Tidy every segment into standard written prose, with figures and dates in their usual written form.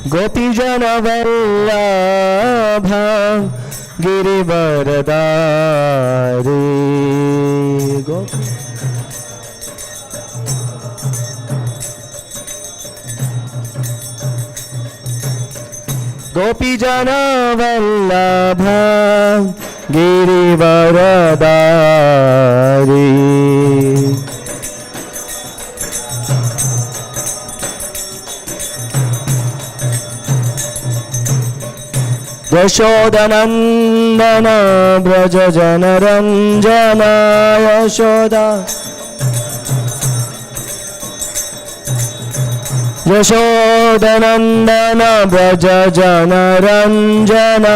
Gopijana Vallabha Girivaradari. Gopijana Vallabha Girivaradari. Yashodanandana Braja Janaranjana Yashoda. Yashodanandana Braja Janaranjana.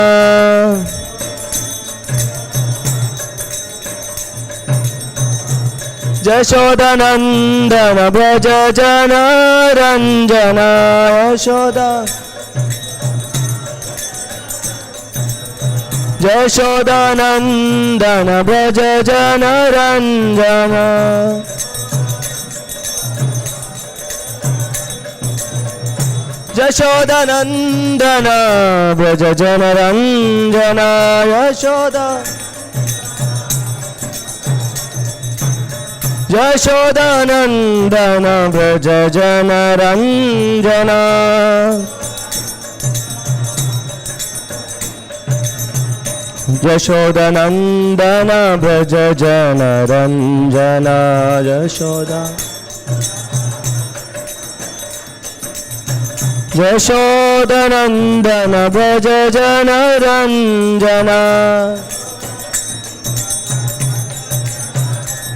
Yashodanandana Braja Janaranjana Yashoda. Yashodanandana Braja Janaranjana. Yashodanandana Braja Janaranjana Yashoda. Yashodanandana Braja Janaranjana. Yashodanandana Braja Janaranjana Yashoda. Yashodanandana Braja Janaranjana.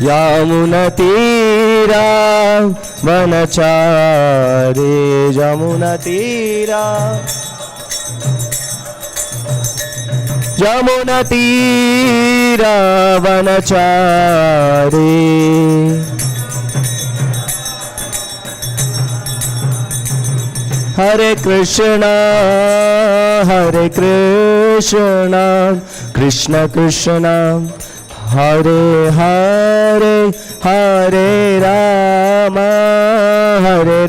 Yamunatira Vanachari Yamunatira. Yamunatira Vanachari. Hare Krishna, Hare Krishna, Krishna Krishna, Hare Hare, Hare Rama, Hare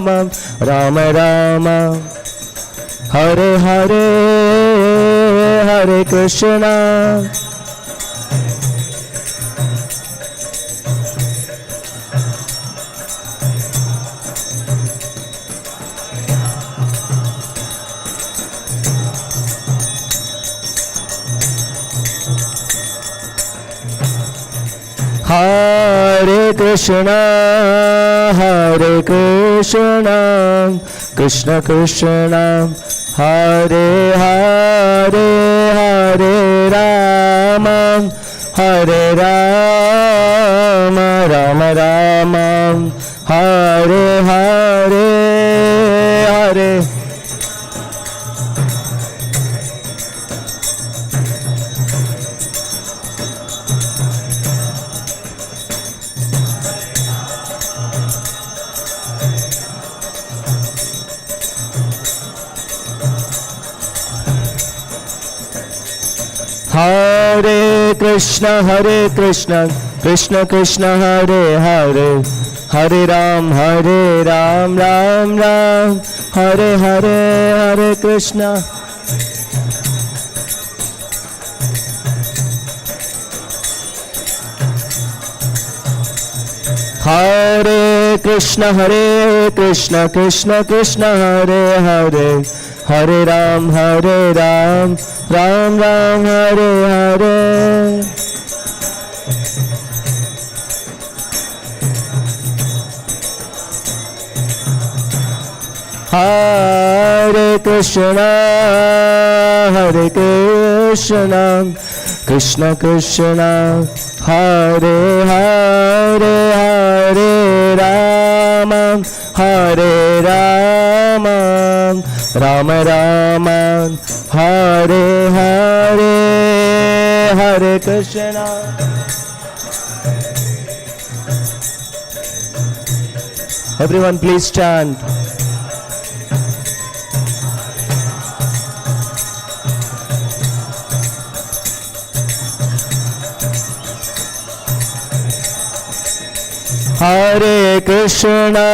Rama, Rama Rama, Hare Hare, Hare Krishna. Hare Krishna, Hare Krishna, Krishna Krishna, Hare Hare, Hare Rama, Hare Rama, Rama Rama, Hare Hare, Hare. Hare Krishna, Krishna Krishna, Hare Hare, Hare Ram, Ram Ram, Hare Hare, Hare Krishna. Hare Krishna, Krishna Krishna, Hare Hare, Hare Ram, Ram Ram, Hare Hare. Hare Krishna, Krishna Krishna, Hare Hare, Hare Rama, Hare Rama, Rama Rama, Hare Hare, Hare Krishna. Everyone please chant. Hare Krishna,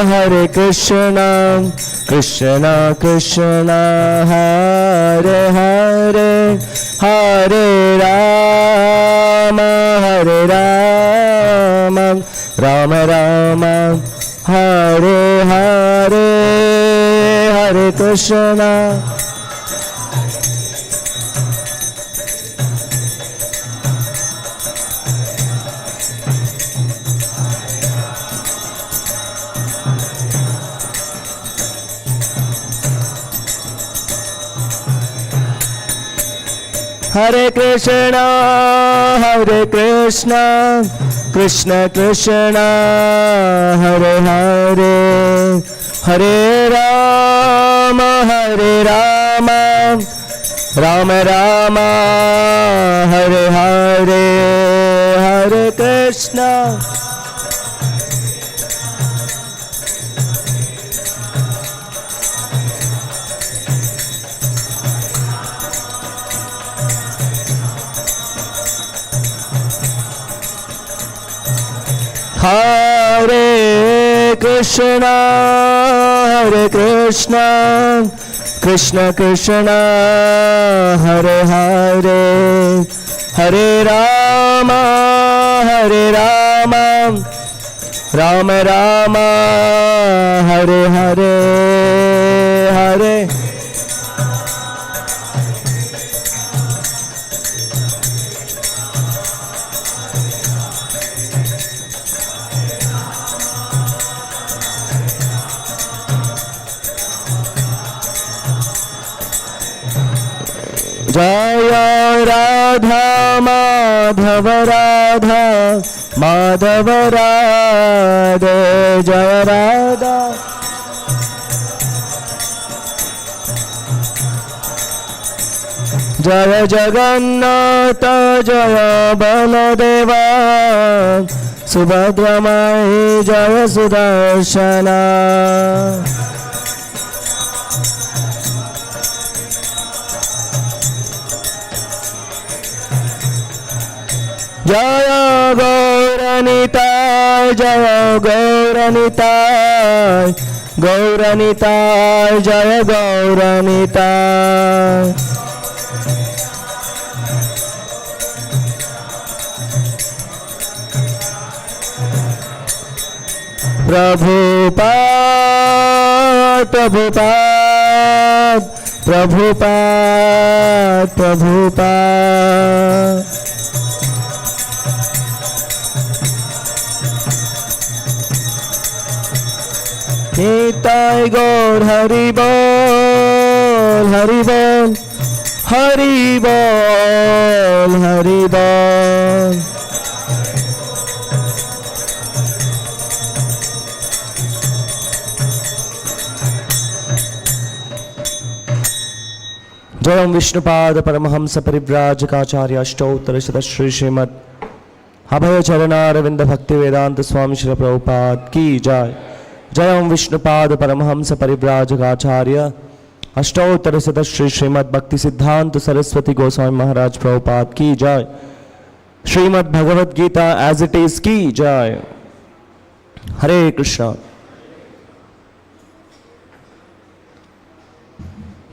Hare Krishna, Krishna Krishna, Hare Hare, Hare Rama, Hare Rama, Rama Rama, Hare Hare, Hare Krishna. Hare Krishna, Hare Krishna, Krishna Krishna, Hare Hare, Hare Rama, Hare Rama, Rama Rama, Hare Hare, Hare Krishna. Hare Krishna, Hare Krishna, Krishna Krishna, Hare Hare, Hare Rama, Hare Rama, Rama Rama, Hare Hare, Hare. Jaya Radha Madhava Radha Madhava Radha Jaya Radha. Jaya Jagannatha Jaya Baladeva Subhadra Mai Jaya Sudarshana. Jaya Gauranitai, Jaya Gauranitai, Gauranitai, Jaya Gauranitai. Prabhupada, Prabhupada, Prabhupada, Prabhupada. Nitai Gaur Hari Bol, Hari Bol, Hari Bol, Hari Bol. Jayam Vishnupada Paramahamsa Parivrajakacarya Ashtottara Shri Śrīmad Abhaya Charana Ravinda Bhakti Vedanta Swami Shri Prabhupada Ki Jai. Jayam Vishnupada Paramahamsa Parivrajakacarya Ashtottara Shri Śrīmad-Bhakti Siddhanta Saraswati Goswami Maharaja Prabhupada Ki Jai. Śrīmad-Bhāgavad Gita as it is Ki Jai. Hare Krishna.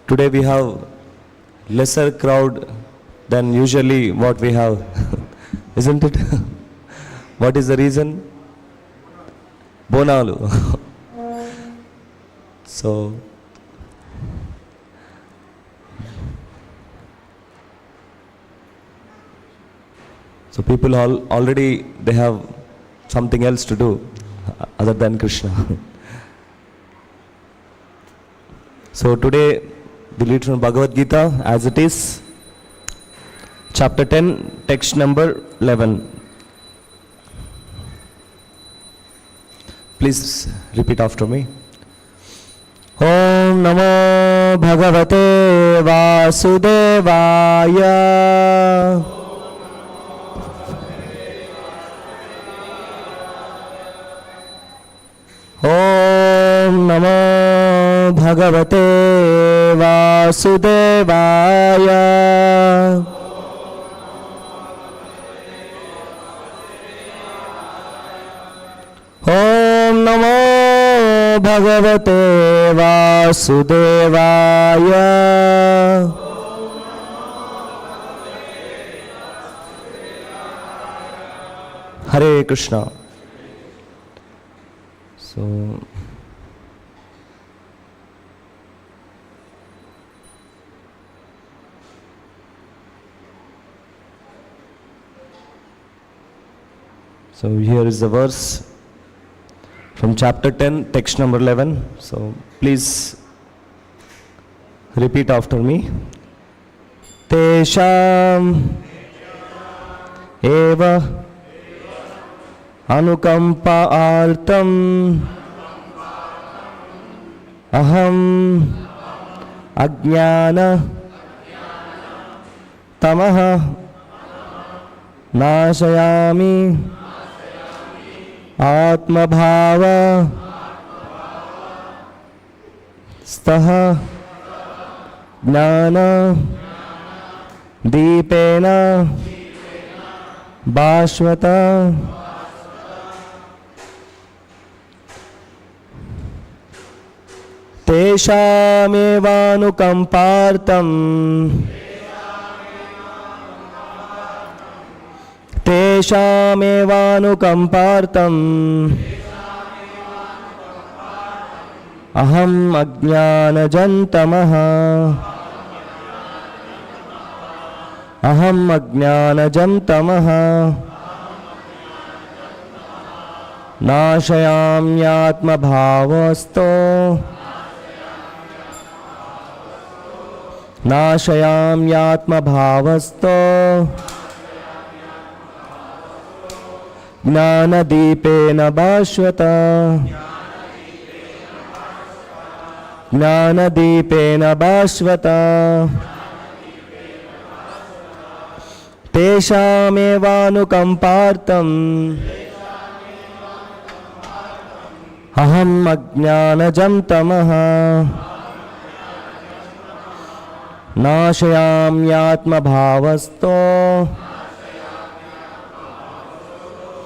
Today we have lesser crowd than usually what we have, isn't it? What is the reason? Bonalu. So people already they have something else to do other than Krishna. So today we read from Bhagavad Gita as it is, chapter 10, text number 11. Please repeat after me. Om Namo Bhagavate Vasudevaya. Om Namo Bhagavate Vasudevaya. भगवते वासुदेवाय। Hare Krishna. So here is the verse from chapter 10, text number 11. So please repeat after me. Tesham eva anukampa artam aham ajnana tamaha nashayami Atma bhava staha jnana deepena bhashvata. Teshamevanukampartam Teshamevanukampartam aham ajnanajantamaha aham ajnanajantamaha nashayamyatma bhavasto nashayamyatma bhavasto Jnana-dīpena bhāsvata Jnana-dīpena bhāsvata Teshamevanukampartam Aham ajnanajam tamaha Nashayamyatma bhavasto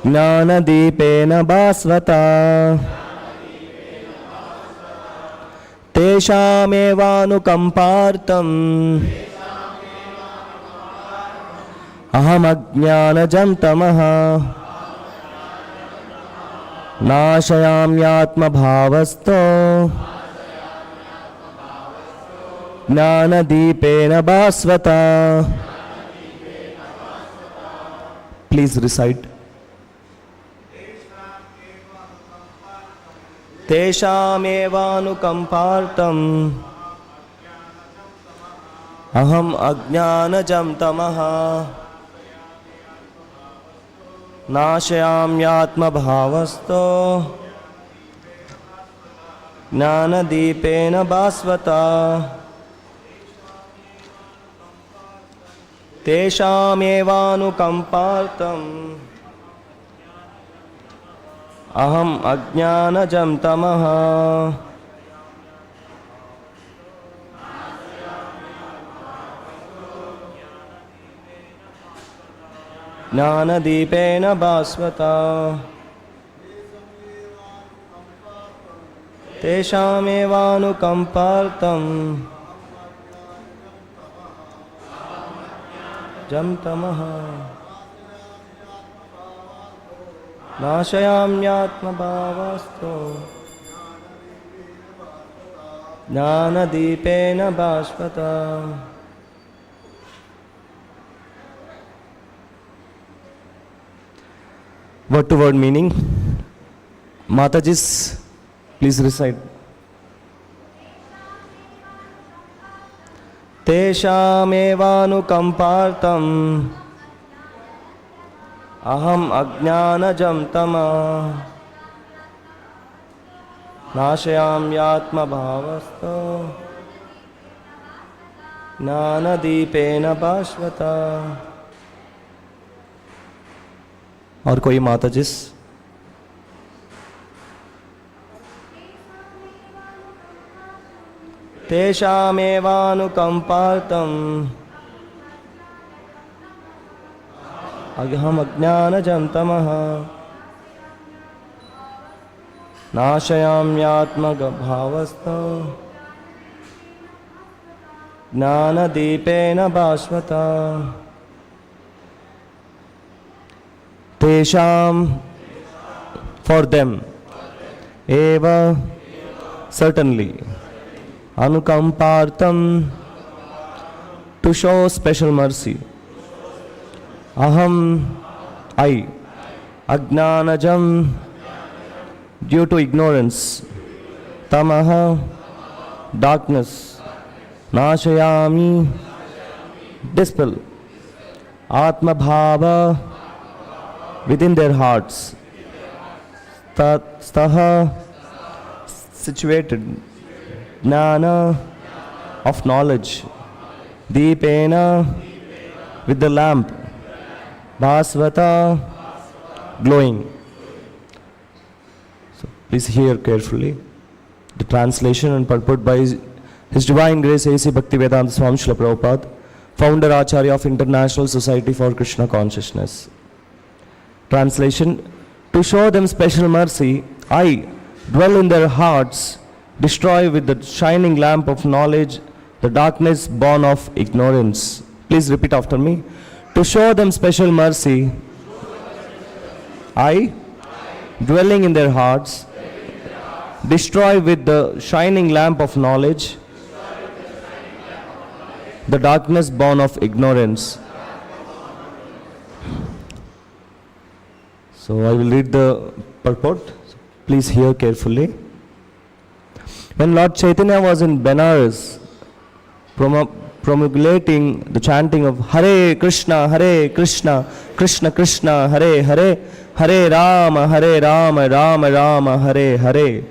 Jnana-dīpena bhāsvata Teshamevanukampartam Aham ajnanajam tamaha Nashayamyatma bhavasto Jnana-dīpena bhāsvata. Please recite. Teshamevanukampartam aham ajnanajam tamaha nashayamyatma bhavasto jnana-dīpena bhāsvata Teshamevanukampartam aham ajnanajam tamaha jnana-dīpena bhāsvata Teshamevanukampartam jam tamaha Nashayamyatma bhavasto Jnana-dīpena bhāsvata. Word to word meaning. Matajis, please recite. Teshamevanukampartam aham ajnanajam tamaha nashayamyatma bhavasto jnana-dīpena bhāsvata. और कोई माताजिस? तेषामेवानुकंपार्थं अहम अज्ञानजं तमः नाशयाम्यात्मगभावस्था ज्ञानदीपेन भास्वता तेषां for them eva certainly anukampartam to show special mercy aham I ajnanajam due to ignorance tamaha darkness nashayami dispel atma bhava within their hearts staha situated jnana of knowledge deepena with the lamp bhasvata glowing. So please hear carefully the translation and purport by His Divine Grace A.C. Bhaktivedanta Swami Srila Prabhupada, founder Acharya of International Society for Krishna Consciousness. Translation: to show them special mercy, I dwell in their hearts, destroy with the shining lamp of knowledge the darkness born of ignorance. Please repeat after me. To show them special mercy, I, dwelling in their hearts, destroy with the shining lamp of knowledge the darkness born of ignorance. So I will read the purport. Please hear carefully. When Lord Chaitanya was in Benares promulgating the chanting of Hare Krishna, Krishna Krishna, Hare Hare, Hare Rama, Rama Rama, Hare Hare,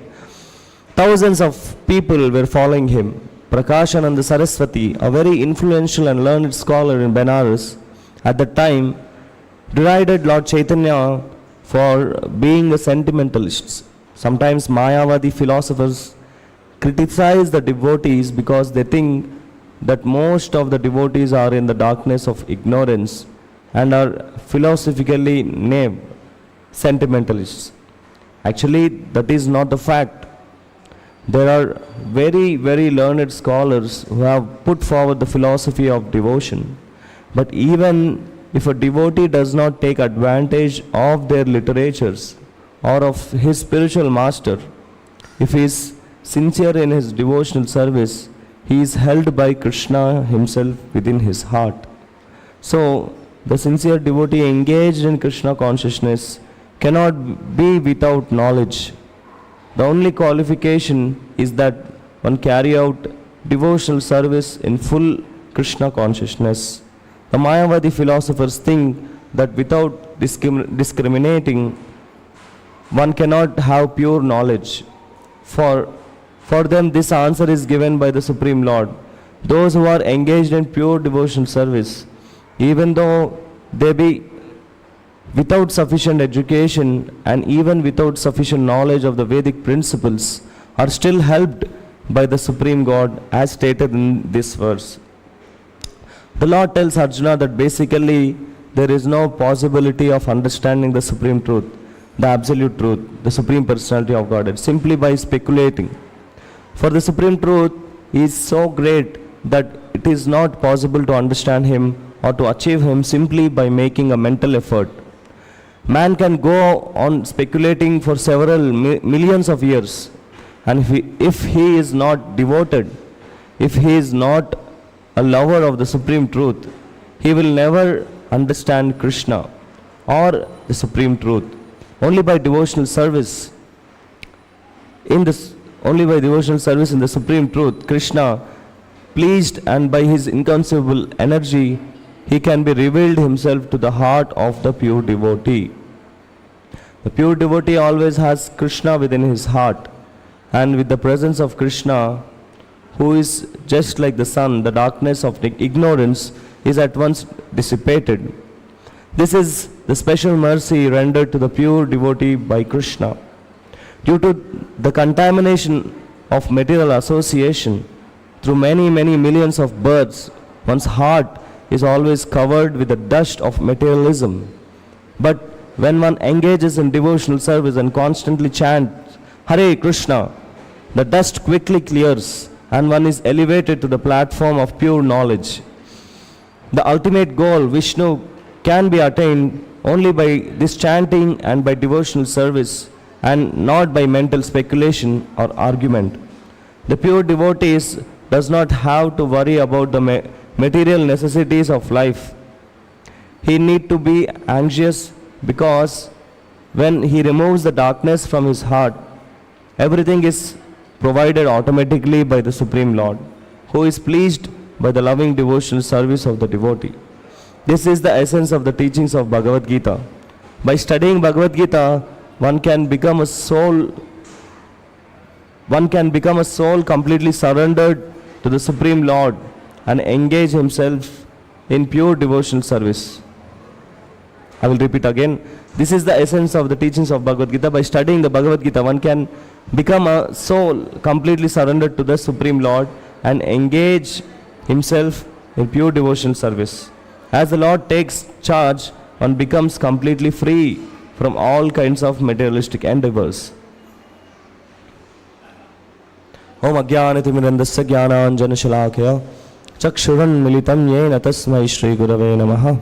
thousands of people were following him. Prakashananda Saraswati, a very influential and learned scholar in Benares at that time, derided Lord Chaitanya for being a sentimentalist. Sometimes Mayavadi philosophers criticize the devotees because they think that most of the devotees are in the darkness of ignorance and are philosophically named sentimentalists. Actually, that is not the fact. There are very, very learned scholars who have put forward the philosophy of devotion. But even if a devotee does not take advantage of their literatures or of his spiritual master, if he is sincere in his devotional service, he is held by Krishna himself within his heart. So, the sincere devotee engaged in Krishna consciousness cannot be without knowledge. The only qualification is that one carry out devotional service in full Krishna consciousness. The Mayavadi philosophers think that without discriminating, one cannot have pure knowledge. For them, this answer is given by the Supreme Lord. Those who are engaged in pure devotional service, even though they be without sufficient education and even without sufficient knowledge of the Vedic principles, are still helped by the Supreme God as stated in this verse. The Lord tells Arjuna that basically there is no possibility of understanding the Supreme Truth, the Absolute Truth, the Supreme Personality of Godhead, simply by speculating. For the Supreme Truth is so great that it is not possible to understand Him or to achieve Him simply by making a mental effort. Man can go on speculating for several millions of years, and if he is not devoted, if he is not a lover of the Supreme Truth, he will never understand Krishna or the Supreme Truth. Only by devotional service in the Supreme Truth, Krishna, pleased and by his inconceivable energy, he can be revealed himself to the heart of the pure devotee. The pure devotee always has Krishna within his heart, and with the presence of Krishna, who is just like the sun, the darkness of ignorance is at once dissipated. This is the special mercy rendered to the pure devotee by Krishna. Due to the contamination of material association, through many, many millions of births, one's heart is always covered with the dust of materialism. But when one engages in devotional service and constantly chants Hare Krishna, the dust quickly clears and one is elevated to the platform of pure knowledge. The ultimate goal, Vishnu, can be attained only by this chanting and by devotional service and not by mental speculation or argument. The pure devotees does not have to worry about the material necessities of life. He need to be anxious because when he removes the darkness from his heart, everything is provided automatically by the Supreme Lord, who is pleased by the loving devotional service of the devotee. This is the essence of the teachings of Bhagavad Gita. By studying Bhagavad Gita, one can become a soul completely surrendered to the Supreme Lord and engage himself in pure devotional service. I will repeat again. This is the essence of the teachings of Bhagavad Gita. By studying the Bhagavad Gita, one can become a soul completely surrendered to the Supreme Lord and engage himself in pure devotional service. As the Lord takes charge, one becomes completely free from all kinds of materialistic endeavors. Om Ajnanatimirandasya Jnananjana Shalakaya Chakshurunmilitam Yena Tasmai Shri Gurave Namaha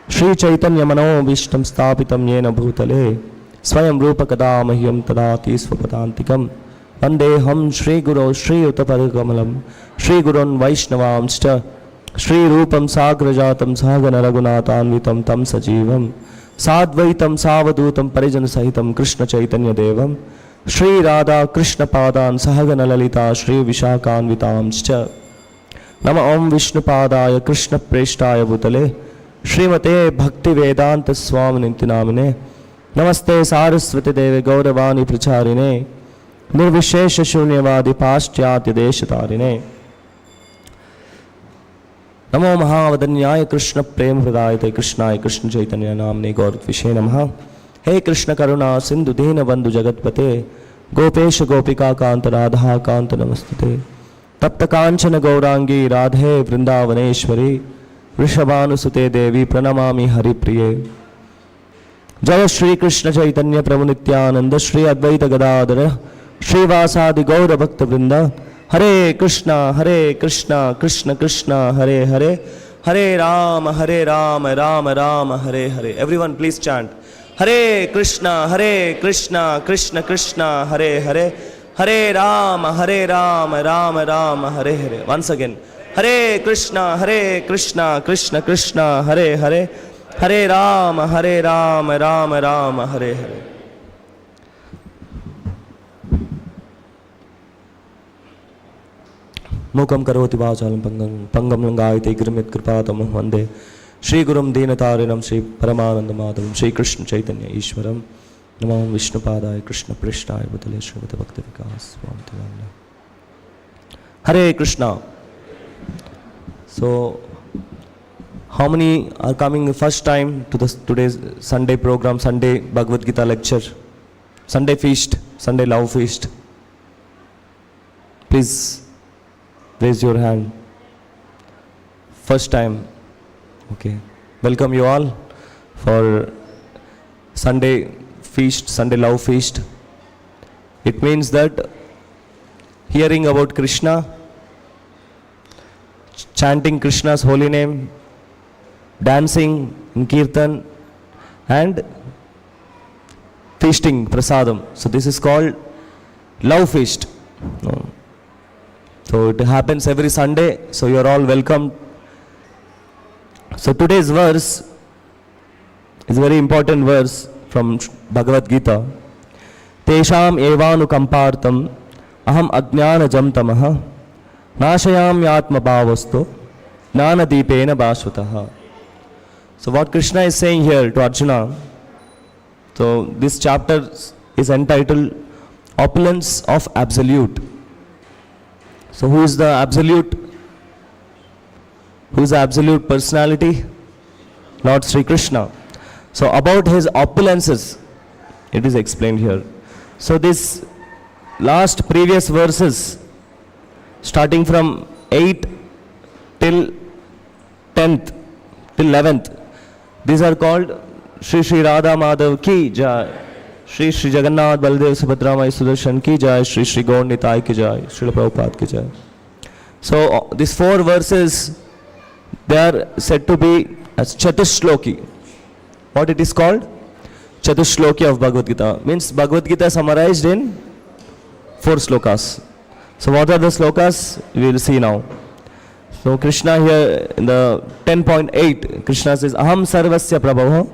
Shri Chaitanya Mano Vishtam Stapitam Yena Bhutale Swayam Rupa Kadamahyam Tadati Swapadantikam Vandeham Shri Guru Shri Uttaparikamalam Shri Gurun Vaishnavamsta Shri Rupam Sagrajatam Sahagana Raghunatanvitam Tam Sajivam Sadvaitam Savadutam Parijan Sahitam Krishna Chaitanya Devam Shri Radha Krishna Padan Sahagana Lalita Shri Vishakhanvitamscha Nama Om Vishnu Padaya Krishna Preshtaya Bhutale Śrīmate Bhakti Vedanta Swami Namine Namaste Saraswati Deve Gauravani Pracharine Nirvishesha Shunyavadi Paschatya Deshatarine Namo Mahavadanyaya Krishna Prem Hridayate Krishnaya Krishna Chaitanya Namne Gauratvishé Namaha He Krishna Karuna Sindhu Dina Bandhu Jagatpate Gopesha Gopika Kanta Radha Kanta Namastute Tapta Kanchana Gaurangi Radhe Vrindavaneshwari Vrishabhanusute Devi Pranamami Hari Priye Jaya Shri Krishna Chaitanya Prabhu Nityananda Shri Advaita Gadadara Shri Vasadi Gaura Bhakta Vrinda Hare Krishna Krishna Krishna Hare Hare Hare Rama Rama Rama Hare Hare. Everyone please chant Hare Krishna Krishna Krishna Hare Hare Hare Rama Rama Rama Hare Hare. Once again Hare Krishna Krishna Krishna Hare Hare Hare Rama Rama Rama Hare Hare. Mukam karoti vachalam pangam langayate grimit kripatam vande Shri Gurum Dinatarinam Shri Paramananda Madhavam Shri Krishna Chaitanya Ishwaram Namo Vishnu Padaya Krishna Prishtaya Bhutale Śrīmad Bhakti Vikas Hare Krishna. So, how many are coming first time to today's Sunday program, Sunday Bhagavad Gita lecture, Sunday feast, Sunday love feast? Please raise your hand. First time. Okay. Welcome you all for Sunday feast, Sunday love feast. It means that hearing about Krishna, chanting Krishna's holy name, dancing in kirtan and feasting prasadam. So this is called love feast. So it happens every Sunday. So you are all welcome. So today's verse is a very important verse from Bhagavad Gita. Tesham evanu kampartam aham ajnana jam tamaha nashayam yatma bhavasto jnana deepena bhasvataha. So what Krishna is saying here to Arjuna, so this chapter is entitled Opulence of Absolute. So who is the absolute? Who is the absolute personality? Lord Sri Krishna. So about his opulences, it is explained here. So this last previous verses, starting from 8 till 10th, till 11th, these are called Shri Shri Radha Madhav Ki Jai, Shri Shri Jagannath Baldev Subhadra Mai Sudarshan ki jai, Shri Shri Gaur Nitai ki jai, Srila Prabhupada ki jai. So these 4 verses, they are said to be as Chatushloki. What it is called? Chatushloki of Bhagavad Gita. Means Bhagavad Gita summarized in 4 slokas. So what are the slokas? We will see now. So Krishna here in the 10.8, Krishna says, Aham sarvasya prabhavo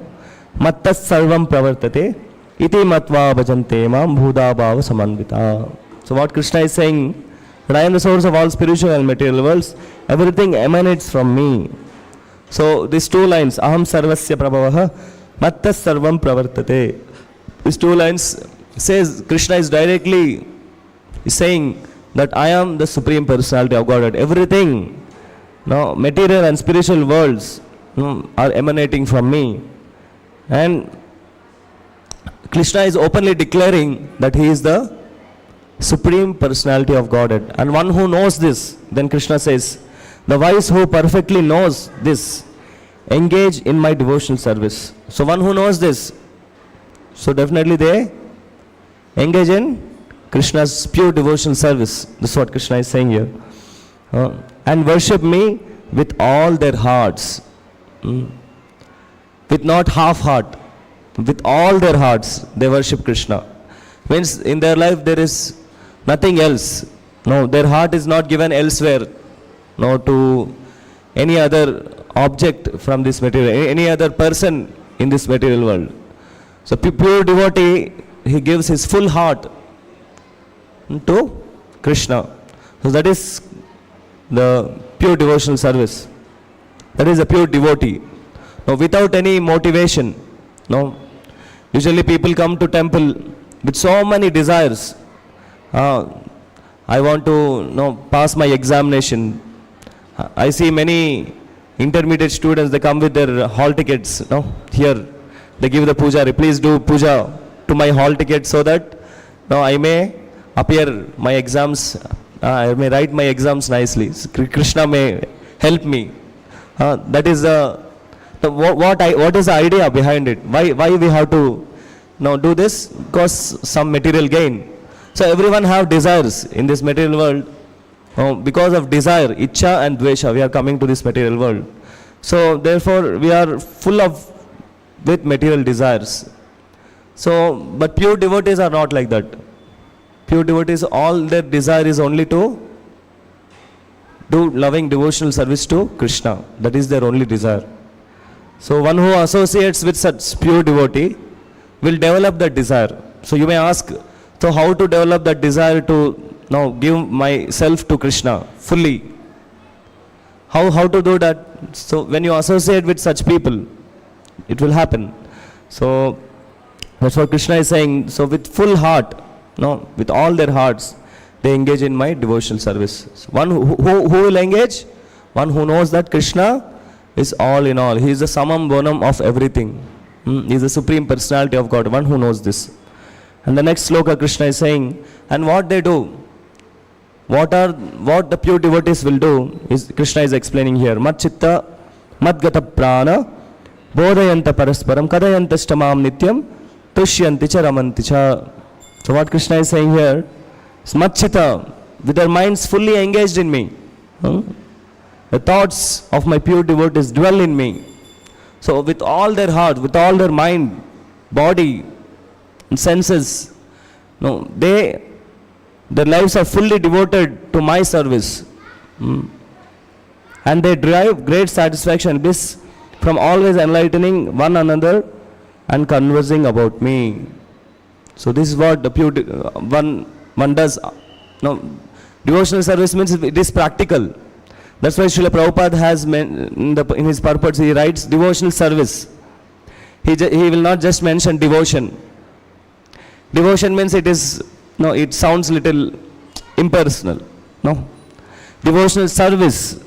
mattas sarvam pravartate iti matva bhajante mam bhuda bhava samanvita. So what Krishna is saying, that I am the source of all spiritual and material worlds, everything emanates from me. So these 2 lines, Aham sarvasya prabhavaha mattas sarvam pravartate. These 2 lines says, Krishna is directly saying that I am the Supreme Personality of Godhead. Everything, material and spiritual worlds are emanating from me. And Krishna is openly declaring that he is the Supreme Personality of Godhead. And one who knows this, then Krishna says, the wise who perfectly knows this, engage in my devotional service. So one who knows this, so definitely they engage in Krishna's pure devotional service. This is what Krishna is saying here. And worship me with all their hearts. With not half heart. With all their hearts, they worship Krishna. Means in their life there is nothing else. No, their heart is not given elsewhere. No, to any other object from this material, any other person in this material world. So pure devotee, he gives his full heart to Krishna. So that is the pure devotional service. That is a pure devotee. No, without any motivation. No. Usually people come to temple with so many desires. I want to pass my examination. I see many intermediate students, they come with their hall tickets. Here they give the pujari, please do puja to my hall ticket so that I may appear my exams, I may write my exams nicely. Krishna may help me. That is what is the idea behind it? Why we have to do this? Because some material gain. So everyone have desires in this material world. Because of desire, Ichcha and Dvesha, we are coming to this material world. So therefore we are full of with material desires. So, but pure devotees are not like that. Pure devotees, all their desire is only to do loving devotional service to Krishna. That is their only desire. So one who associates with such pure devotee will develop that desire. So you may ask, so how to develop that desire to now give myself to Krishna fully? How to do that? So when you associate with such people, it will happen. So that's what Krishna is saying. So with full heart, with all their hearts, they engage in my devotional service. So one who will engage? One who knows that Krishna is all in all. He is the summum bonum of everything. He is the Supreme Personality of God. One who knows this. And the next sloka Krishna is saying, and what they do, what the pure devotees will do, is Krishna is explaining here. Mat chitta, mat gata prana, bodhayanta parasparam, kadayanta shtamam nityam, tushyanti cha ramanti cha. So what Krishna is saying here is mat chitta, with their minds fully engaged in me. The thoughts of my pure devotees dwell in me. So with all their heart, with all their mind, body, and senses, their lives are fully devoted to my service. And they derive great satisfaction, bliss from always enlightening one another and conversing about me. So this is what the pure one does. Devotional service means it is practical. That's why Srila Prabhupada has in his purpose he writes devotional service. He will not just mention devotion. Devotion means it sounds little impersonal. Devotional service.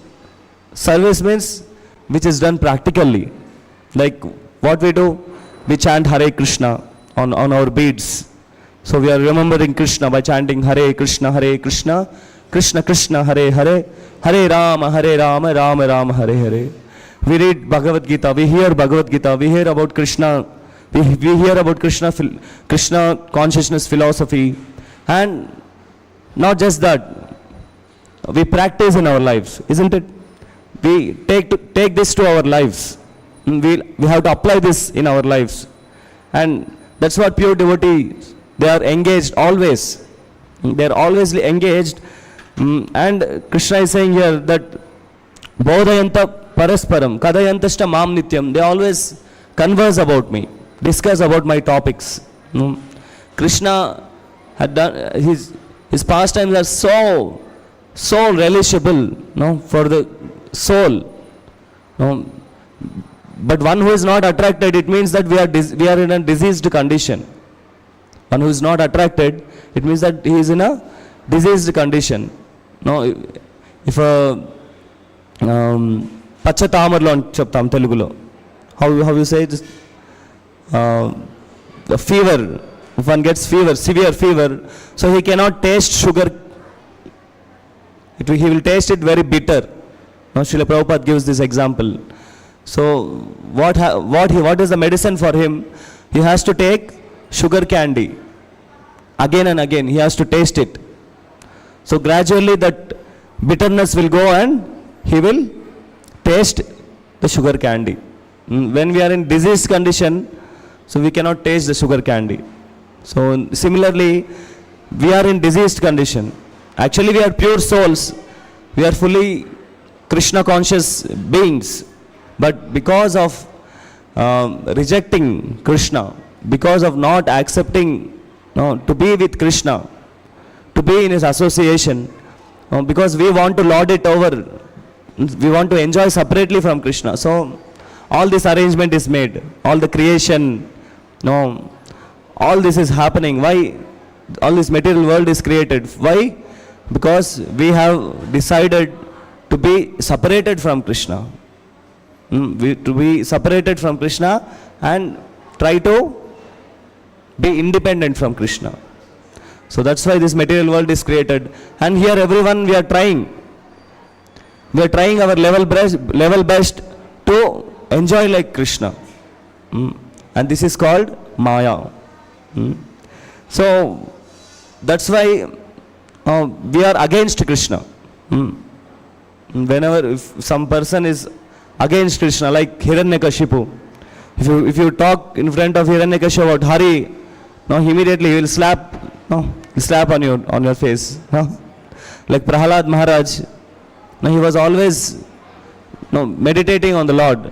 Service means which is done practically. Like what we do, we chant Hare Krishna on our beads. So we are remembering Krishna by chanting Hare Krishna, Krishna Krishna, Hare Hare, Hare Rama, Rama Rama, Hare Hare. We read Bhagavad Gita, we hear Bhagavad Gita, we hear about Krishna We hear about Krishna consciousness philosophy, and not just that, we practice in our lives, isn't it? We take this to our lives. We have to apply this in our lives. And that's what pure devotees, they are engaged always. They are always engaged. And Krishna is saying here that bodhayanta parasparam kadayantashta mam nityam. They always converse about me, discuss about my topics. Krishna had done, his pastimes are so relishable, for the soul. But one who is not attracted, it means that we are in a diseased condition. One who is not attracted, it means that he is in a diseased condition. If a pachatamarlo అని చెప్తాం తెలుగులో, how you say it? The fever, if one gets fever, severe fever, so he cannot taste sugar. He will taste it very bitter. Srila Prabhupada gives this example. So what is the medicine for him? He has to take sugar candy again and again. He has to taste it. So gradually that bitterness will go and he will taste the sugar candy. When we are in diseased condition, so we cannot taste the sugar candy. So similarly, we are in diseased condition. Actually we are pure souls. We are fully Krishna conscious beings. But because of rejecting Krishna, because of not accepting to be with Krishna, to be in his association, because we want to lord it over, we want to enjoy separately from Krishna. So all this arrangement is made, all the creation, all this is happening. Why? All this material world is created. Why? Because we have decided to be separated from Krishna. To be separated from Krishna and try to be independent from Krishna. So that's why this material world is created. And here everyone, we are trying. We are trying our level best to enjoy like Krishna. And this is called Maya. So that's why we are against Krishna. Whenever if some person is against Krishna, like Hiranyakashipu, if you talk in front of Hiranyakashipu about Hari, immediately he will slap on your face. Like Prahlad Maharaj, he was always meditating on the Lord.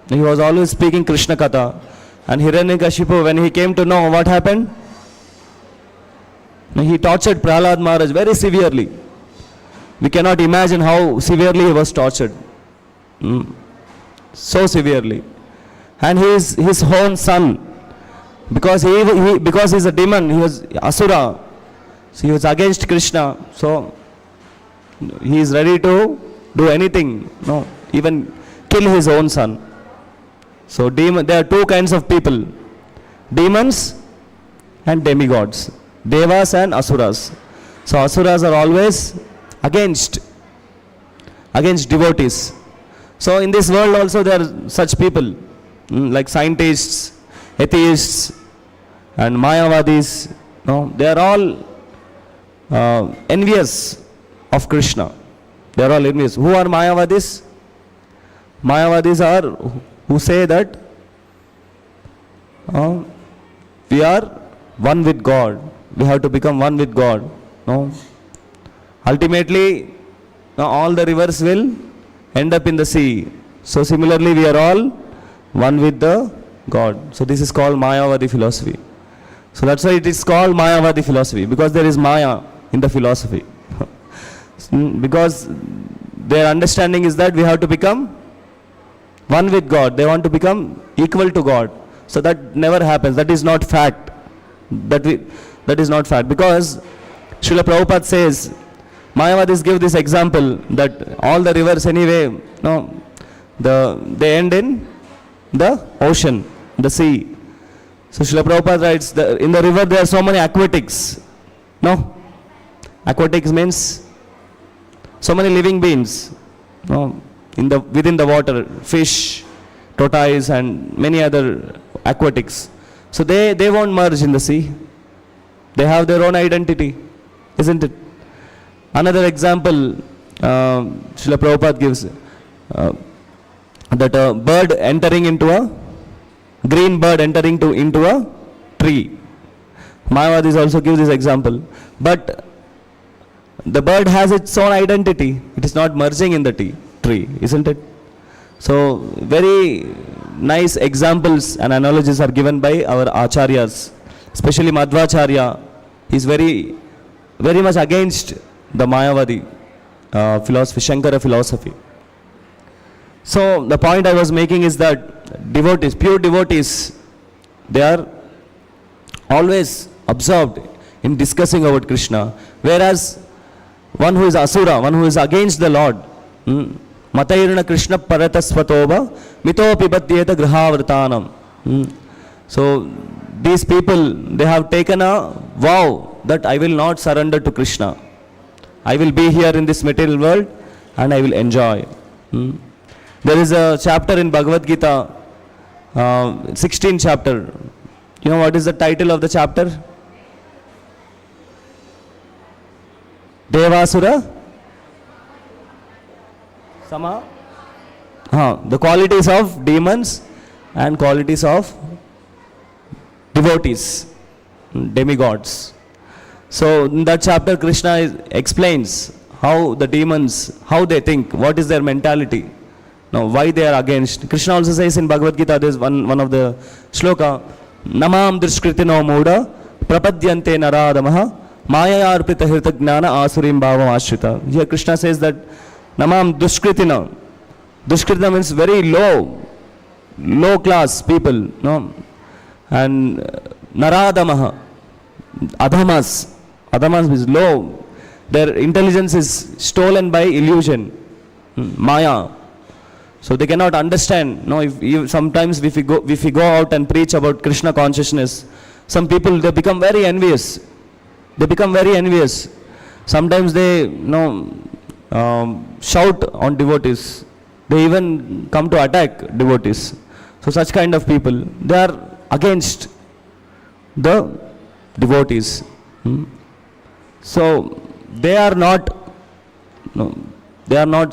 He was always speaking Krishna Katha. And Hiranyakashipu, when he came to know what happened, he tortured Prahlad Maharaj very severely. We cannot imagine how severely he was tortured. So severely. And he is his own son. Because he is a demon, he was Asura. So he was against Krishna. So he is ready to do anything. Even kill his own son. So there are two kinds of people. Demons and demigods. Devas and Asuras. So Asuras are always against devotees. So in this world also there are such people, like scientists, atheists, and Mayavadis. They are all envious of Krishna. They are all envious. Who are Mayavadis? Mayavadis are who say that we are one with God. We have to become one with God. Ultimately, all the rivers will end up in the sea. So similarly, we are all one with the God. So this is called Mayavadi philosophy. So that's why it is called Mayavadi philosophy, because there is Maya in the philosophy. Because their understanding is that we have to become one with God. They want to become equal to God. So that never happens. That is not fact. That is not fact. Because Srila Prabhupada says, Mayavadis give this example that all the rivers anyway, they end in the ocean, the sea. So Srila Prabhupada writes, in the river there are so many aquatics. Aquatics means so many living beings. Within the water, fish, tortoise and many other aquatics. So they won't merge in the sea. They have their own identity, isn't it? Another example Srila Prabhupada gives, that a bird entering into a, green bird entering into a tree. Mayavadis also give this example. But the bird has its own identity. It is not merging in the tree, isn't it? So very nice examples and analogies are given by our acharyas, especially Madhvacharya. He is very much against the Mayavadi philosophy, Shankara philosophy. So the point I was making is that devotees, pure devotees, they are always absorbed in discussing about Krishna, whereas one who is asura, one who is against the Lord, Matairna Krishna Paratasvatova Mito Pibatyeta Grahavratanam. So these people, they have taken a vow that I will not surrender to Krishna. I will be here in this material world and I will enjoy. There is a chapter in Bhagavad Gita, 16th chapter. You know what is the title of the chapter? Devasura Sama? The qualities of demons and qualities of devotees, demigods. So in that chapter Krishna explains how the demons, how they think, what is their mentality, now why they are against. Krishna also says in Bhagavad Gita, there is one of the shloka, Namam Drishkritino Muda Prapadyante Naradamaha Maya Arpita Hirta Gnana Asurim Bhavam Ashrita. Here Krishna says that Namam Dushkritina. Dushkritina means very low class people, no? And Naradamaha, Adhamas. Adhamas is low. Their intelligence is stolen by illusion, Maya. So they cannot understand. No, if sometimes if we go out and preach about Krishna consciousness, some people, they become very envious. They become very envious. Sometimes they shout on devotees. They even come to attack devotees. So such kind of people, they are against the devotees. So they are not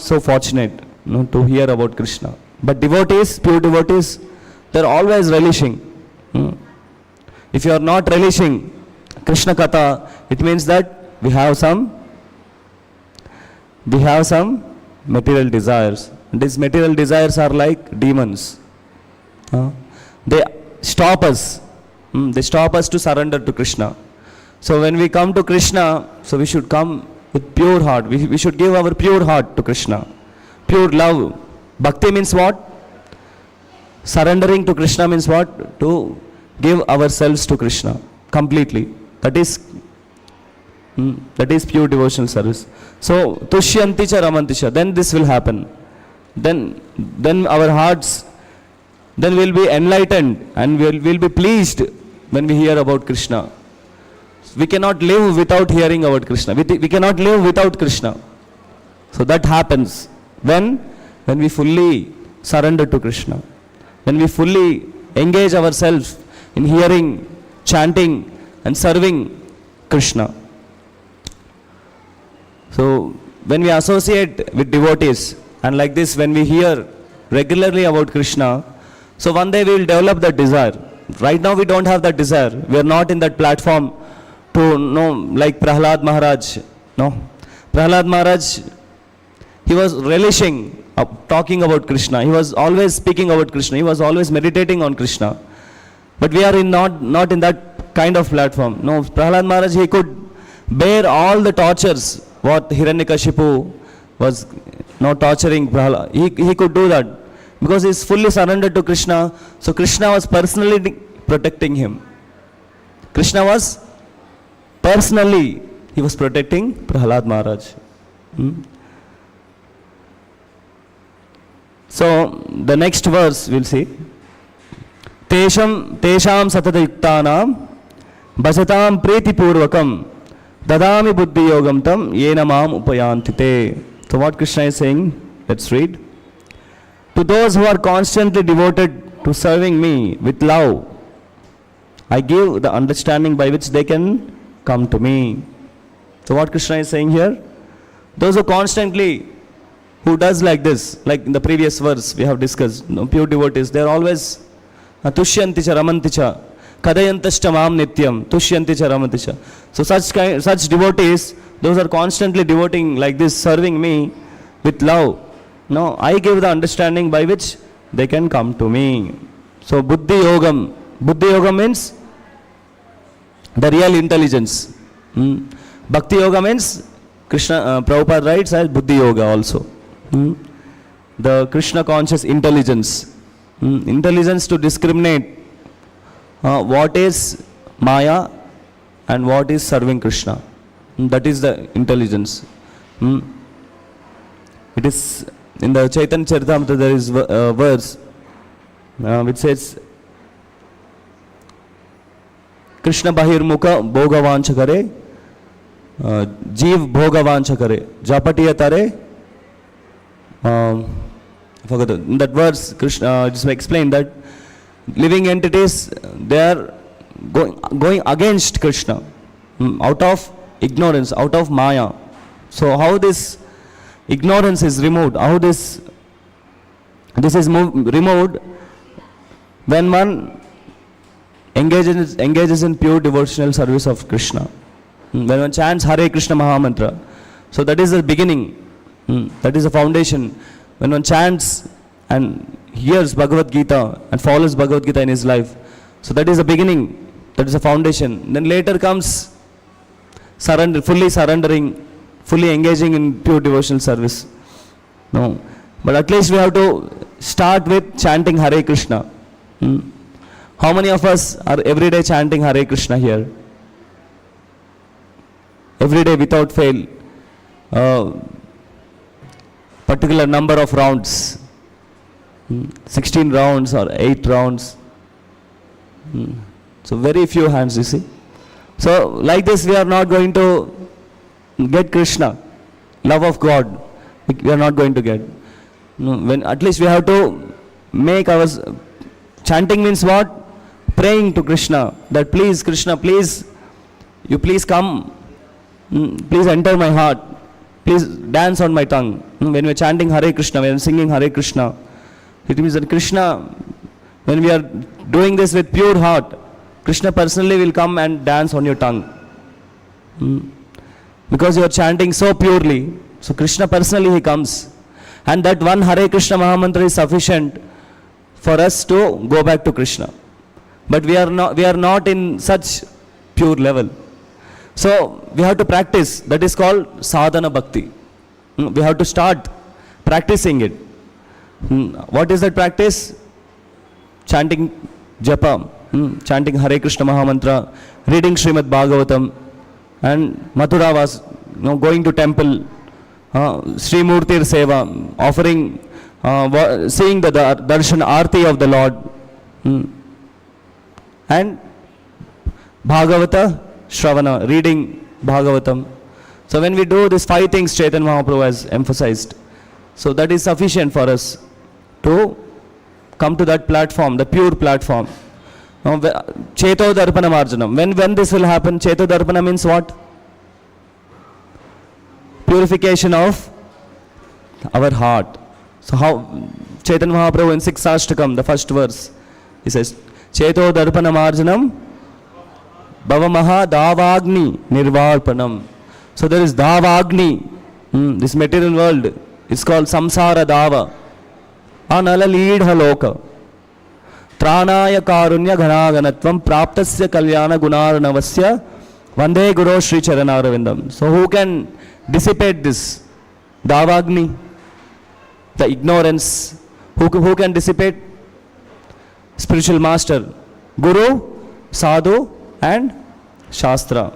so fortunate to hear about Krishna. But devotees, pure devotees, they are always relishing. If you are not relishing Krishna Katha, it means that we have some material desires. These material desires are like demons. They stop us. They stop us to surrender to Krishna. So when we come to Krishna, so we should come with pure heart. We should give our pure heart to Krishna. Pure love. Bhakti means what? Surrendering to Krishna means what? To give ourselves to Krishna completely. That is pure devotional service. So tushyanti cha ramanti cha. Then this will happen. Then our hearts, then we'll be enlightened and we'll be pleased when we hear about Krishna. We cannot live without hearing about Krishna. We cannot live without Krishna. So that happens when we fully surrender to Krishna. When we fully engage ourselves in hearing, chanting and serving Krishna. So when we associate with devotees, and like this when we hear regularly about Krishna, so one day we will develop that desire. Right now we don't have that desire. We are not in that platform to know, like Prahlad Maharaj. No, Prahlad Maharaj, he was relishing talking about Krishna. He was always speaking about Krishna. He was always meditating on Krishna. But we are not in that kind of platform. No, Prahlad Maharaj, he could bear all the tortures what Hiranyakashipu was torturing Prahlad. He could do that because he is fully surrendered to Krishna. So Krishna was personally protecting him. Krishna was personally, he was protecting Prahlad Maharaj. So the next verse we'll see. Tesham satata yuktanam bhajatam preti purvakam dadami buddhi yogam tam yena mam upayantite. So what Krishna is saying, let's read. To those who are constantly devoted to serving me with love, I give the understanding by which they can come to me. So what Krishna is saying here? Those who constantly, who does like this, like in the previous verse we have discussed, pure devotees, they are always tushyanti cha ramanti cha kadayantascha mam nityam tushyanti cha ramanti cha. So such devotees, those are constantly devoting like this, serving me with love. No, I give the understanding by which they can come to me. So buddhi yogam means the real intelligence. Bhakti yoga means Krishna, Prabhupada writes as buddhi yoga also. The Krishna conscious intelligence. Intelligence to discriminate what is Maya and what is serving Krishna. That is the intelligence. It is in the Chaitanya Charitamrita, there is a verse which says, Krishna bahirmukha bhogavancha kare, jeev bhogavancha kare, japatiya tare. Forgot in that verse, Krishna just explained that living entities, they are going against Krishna, out of ignorance, out of Maya. So how this ignorance is removed, how this is removed when one engages in pure devotional service of Krishna. When one chants Hare Krishna Mahamantra. So that is the beginning. That is the foundation. When one chants and hears Bhagavad Gita and follows Bhagavad Gita in his life. So that is the beginning. That is the foundation. Then later comes fully surrendering, fully engaging in pure devotional service. No. But at least we have to start with chanting Hare Krishna. How many of us are everyday chanting Hare Krishna here? Every day without fail. Particular number of rounds. 16 rounds or 8 rounds. So very few hands, you see. So like this we are not going to get Krishna, love of God. We are not going to get. When at least we have to make our chanting means what? Praying to Krishna that please Krishna, please, you please come, please enter my heart, please dance on my tongue. When we are chanting Hare Krishna, when we are singing Hare Krishna, it means that Krishna, when we are doing this with pure heart, Krishna personally will come and dance on your tongue. Because you are chanting so purely, so Krishna personally he comes. And that one Hare Krishna Mahamantra is sufficient for us to go back to Krishna. But we are not in such pure level. So we have to practice. That is called sadhana bhakti. We have to start practicing it. What is that practice? Chanting japa, chanting Hare Krishna Mahamantra, reading Śrīmad-Bhāgavatam, and Mathura was going to temple, Srimurtir Seva, offering, seeing the darshan arti of the Lord, and Bhagavata Shravana, reading Bhagavatam. So when we do these 5 things Chaitanya Mahaprabhu has emphasized, so that is sufficient for us to come to that platform, the pure platform. Cheto Darpana Marjanam. When this will happen? Cheto Darpana means what? Purification of our heart. So how Chaitanya Mahaprabhu in 6th Ashtakam, the first verse, he says, Cheto Darpana Marjanam Bhavamaha Davagni Nirvarpanam. So there is Davagni. This material world is called Samsara Dava. Anala Leedha Loka. Tranaya Karunya Ghanaganatvam Praptasya Kalyana Gunarnavasya Vande Guru Sri Charanarvindam. So who can dissipate this Davagni? The ignorance. Who can dissipate? Spiritual master. Guru, Sadhu and Shastra.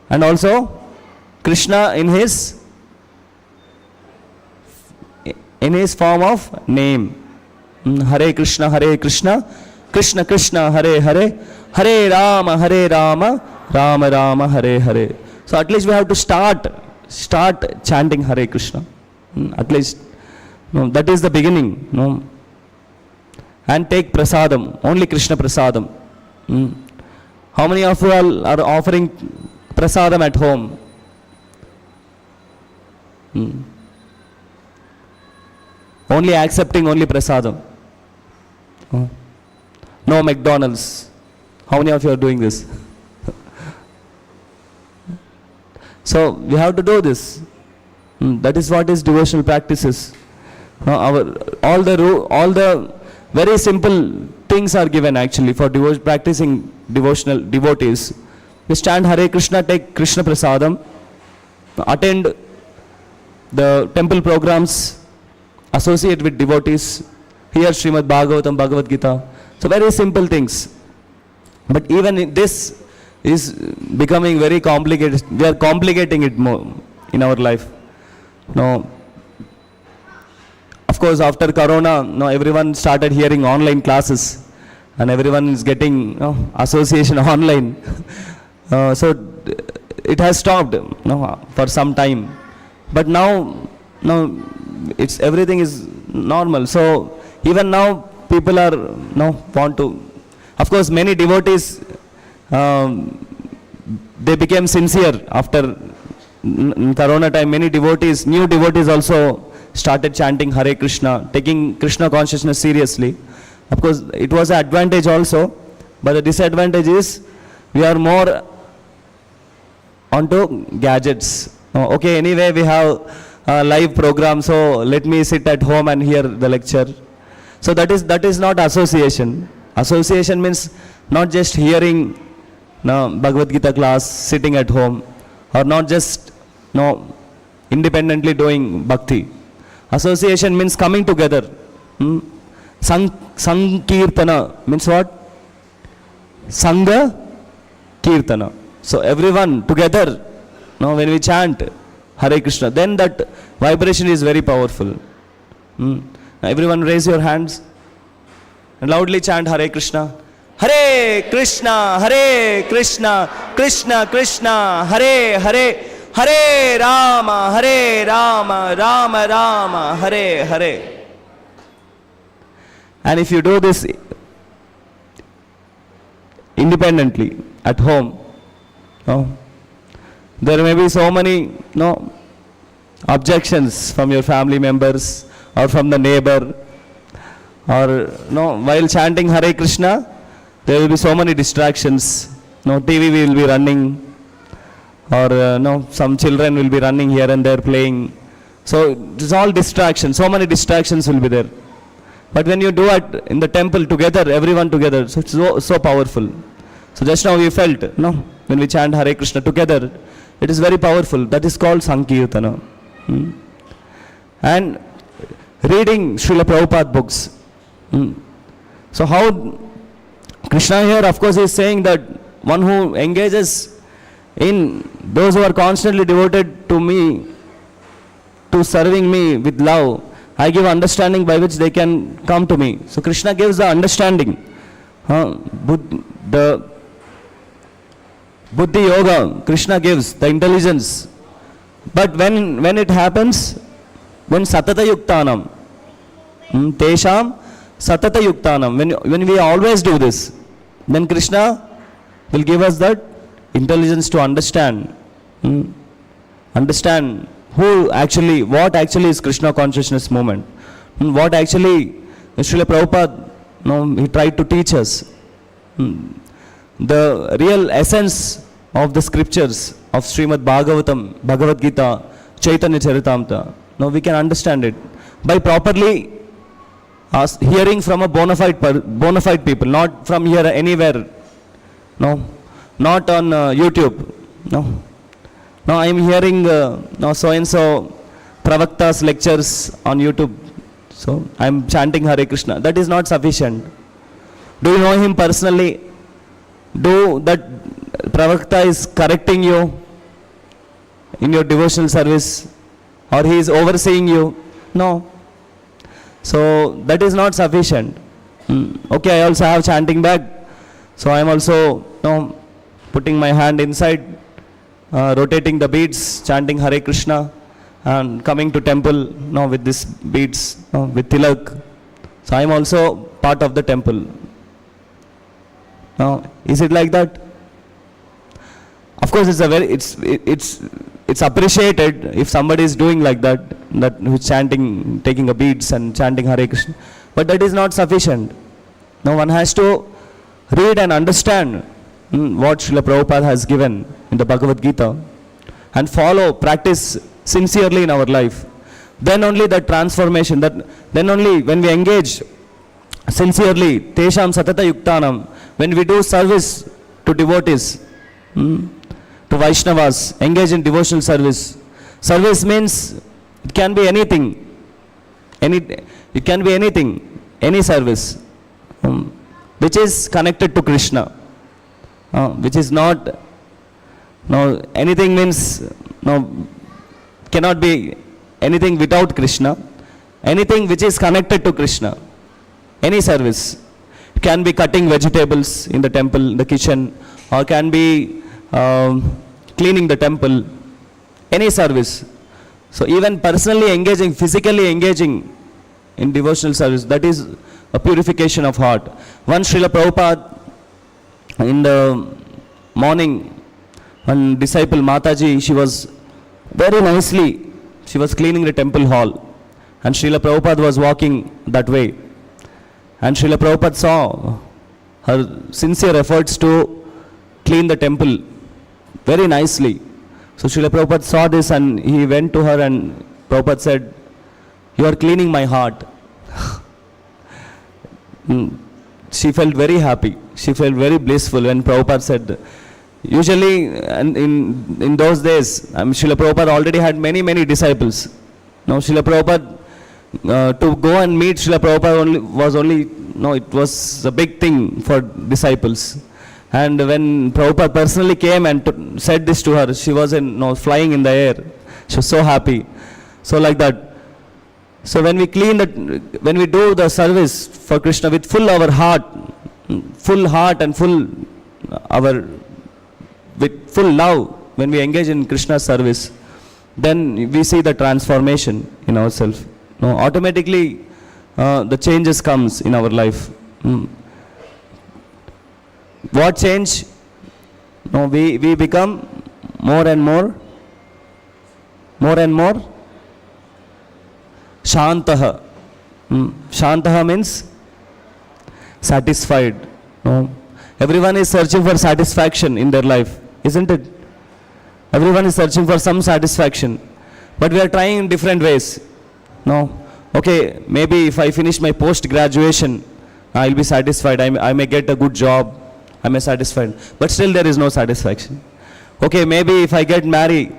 And also Krishna in his form of name. Hare Krishna, Krishna Krishna, Hare Hare, Hare Rama, Rama Rama, Hare Hare. So at least we have to start chanting Hare Krishna. At least No, that is the beginning. No. And take prasadam, only Krishna prasadam. How many of you all are offering prasadam at home? Only accepting only prasadam. No McDonald's. How many of you are doing this? So we have to do this. That is what is devotional practices. Now all the very simple things are given actually for practicing devotional devotees. We chant Hare Krishna, take Krishna prasadam, attend the temple programs, associate with devotees, hear Śrīmad-Bhāgavatam, Bhagavad Gita. So very simple things. But even this is becoming very complicated. We are complicating it more in our life. Now, of course, after Corona, now everyone started hearing online classes, and everyone is getting association online. So it has stopped for some time. But now it's everything is normal. So even now people are want to. Of course, many devotees they became sincere after Corona time. Many devotees, new devotees also started chanting Hare Krishna, taking Krishna consciousness seriously. Of course, it was an advantage also, but the disadvantage is we are more onto gadgets. Okay, anyway, we have a live program, so let me sit at home and hear the lecture. So that is not association. Association means not just hearing Bhagavad Gita class, sitting at home, or not just independently doing bhakti. Association means coming together. Sankirtana means what? Sangha Kirtana. So everyone together, when we chant Hare Krishna, then that vibration is very powerful. Everyone raise your hands and loudly chant Hare Krishna. Hare Krishna, Hare Krishna, Krishna Krishna, Hare Hare, Hare Rama, Rama Rama, Hare Hare. And if you do this independently at home, there may be so many objections from your family members or from the neighbor, or while chanting Hare Krishna, there will be so many distractions. TV will be running, or some children will be running here and there playing. So it's all distractions. So many distractions will be there. But when you do it in the temple together, everyone together, so it's so powerful. So just now we felt, when we chant Hare Krishna together, it is very powerful. That is called Sankirtana. And reading Srila Prabhupada books. So how Krishna here, of course, is saying that one who engages in those who are constantly devoted to me, to serving me with love, I give understanding by which they can come to me. So Krishna gives the understanding. The Buddhi Yoga, Krishna gives the intelligence. But when it happens, when Satata Yuktanam, Tesham Satata Yuktanam, when we always do this, then Krishna will give us that intelligence to understand. Understand what actually is Krishna consciousness movement. What actually Srila Prabhupada, he tried to teach us. The real essence of the scriptures of Śrīmad-Bhāgavatam, Bhagavad Gita, Chaitanya Charitamrita. Now we can understand it by properly hearing from a bona fide people, not from here anywhere. Not on YouTube. Now I am hearing so and so Pravakta's lectures on YouTube. So I am chanting Hare Krishna. That is not sufficient. Do you know him personally? Do that Pravakta is correcting you in your devotional service, or he is overseeing you? No. So that is not sufficient. Okay, I also have chanting bag. So I am also putting my hand inside, rotating the beads, chanting Hare Krishna. and coming to temple now with this beads, with tilak. So I am also part of the temple. Now, is it like that? Of course, it's appreciated if somebody is doing like that, who's chanting, taking a beads and chanting Hare Krishna. But that is not sufficient. Now one has to read and understand what Srila Prabhupada has given in the Bhagavad Gita and follow, practice sincerely in our life. Then only the transformation, then only when we engage sincerely, tesham satata yuktanam, when we do service to devotees, to Vaishnavas, engage in devotional service. Service means it can be anything. It can be anything, any service, which is connected to Krishna, which is not, anything means, cannot be anything without Krishna, anything which is connected to Krishna, any service. It can be cutting vegetables in the temple, in the kitchen, or can be cleaning the temple, any service. So even personally engaging, physically engaging in devotional service, that is a purification of heart. Once Srila Prabhupada, in the morning, one disciple Mataji, she was very nicely, she was cleaning the temple hall, and Srila Prabhupada was walking that way, and Srila Prabhupada saw her sincere efforts to clean the temple very nicely. So Srila Prabhupada saw this and he went to her and Prabhupada said, "You are cleaning my heart." She felt very happy. She felt very blissful when Prabhupada said. Usually, in those days, Srila Prabhupada already had many disciples. Now Srila Prabhupada, to go and meet Srila Prabhupada it was a big thing for disciples. And when Prabhupada personally came and said this to her, she was flying in the air. She was so happy. So like that. So when we when we do the service for Krishna with full heart and with full love, when we engage in Krishna's service, then we see the transformation in ourselves. Automatically the changes comes in our life. What change? We become more and more Shantaha. Shantaha means satisfied. Everyone is searching for satisfaction in their life, isn't it? Everyone is searching for some satisfaction. But we are trying in different ways. Okay, maybe if I finish my post-graduation, I'll be satisfied. I may get a good job. I may be satisfied. But still there is no satisfaction. Okay, maybe if I get married,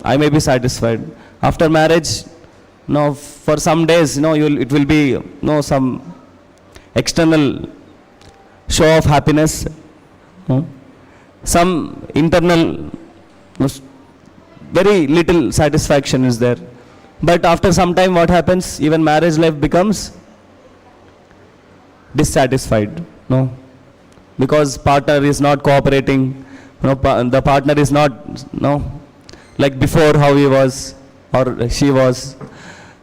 I may be satisfied. After marriage, for some days, it will be some external show of happiness, some internal, very little satisfaction is there. But after some time, what happens? Even marriage life becomes dissatisfied, because partner is not cooperating. The partner is not, like before how he was or she was.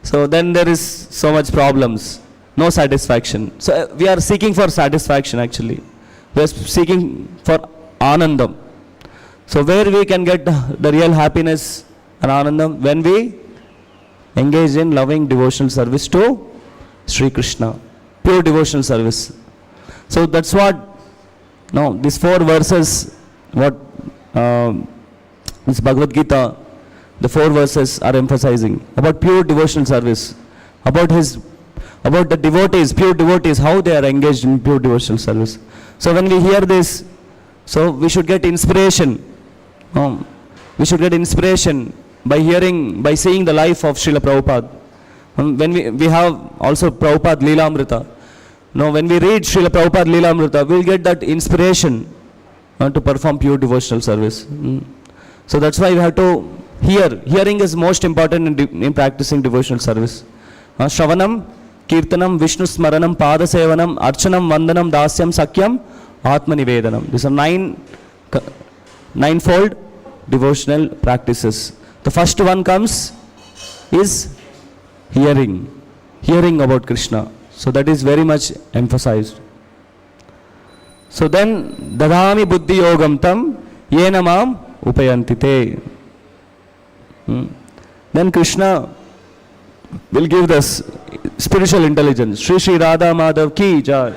So then there is so much problems, no satisfaction. So we are seeking for satisfaction actually. We are seeking for anandam. So where we can get the real happiness and anandam? When we engage in loving devotional service to Sri Krishna, pure devotional service. So that's what, these 4 verses, what this Bhagavad Gita, the 4 verses are emphasizing about pure devotional service, about the devotees, pure devotees, how they are engaged in pure devotional service. So when we hear this, so we should get inspiration. We should get inspiration by seeing the life of Srila Prabhupada. When we have also Prabhupada Leelamrita. When we read Srila Prabhupada Leelamrita, we will get that inspiration to perform pure devotional service. So that's why we have to hear. Hearing is most important in practicing devotional service. Shravanam, Kirtanam, Vishnu Smaranam, Pada Sevanam, Archanam, Vandanam, Dasyam, Sakyam, Atma Nivedanam. These are ninefold devotional practices. The first one comes is hearing about Krishna. So that is very much emphasized. So then, dadami buddhi yogam tam yena mam upayantite. Then Krishna will give this spiritual intelligence. Shri Shri Radha Madhav ki jai.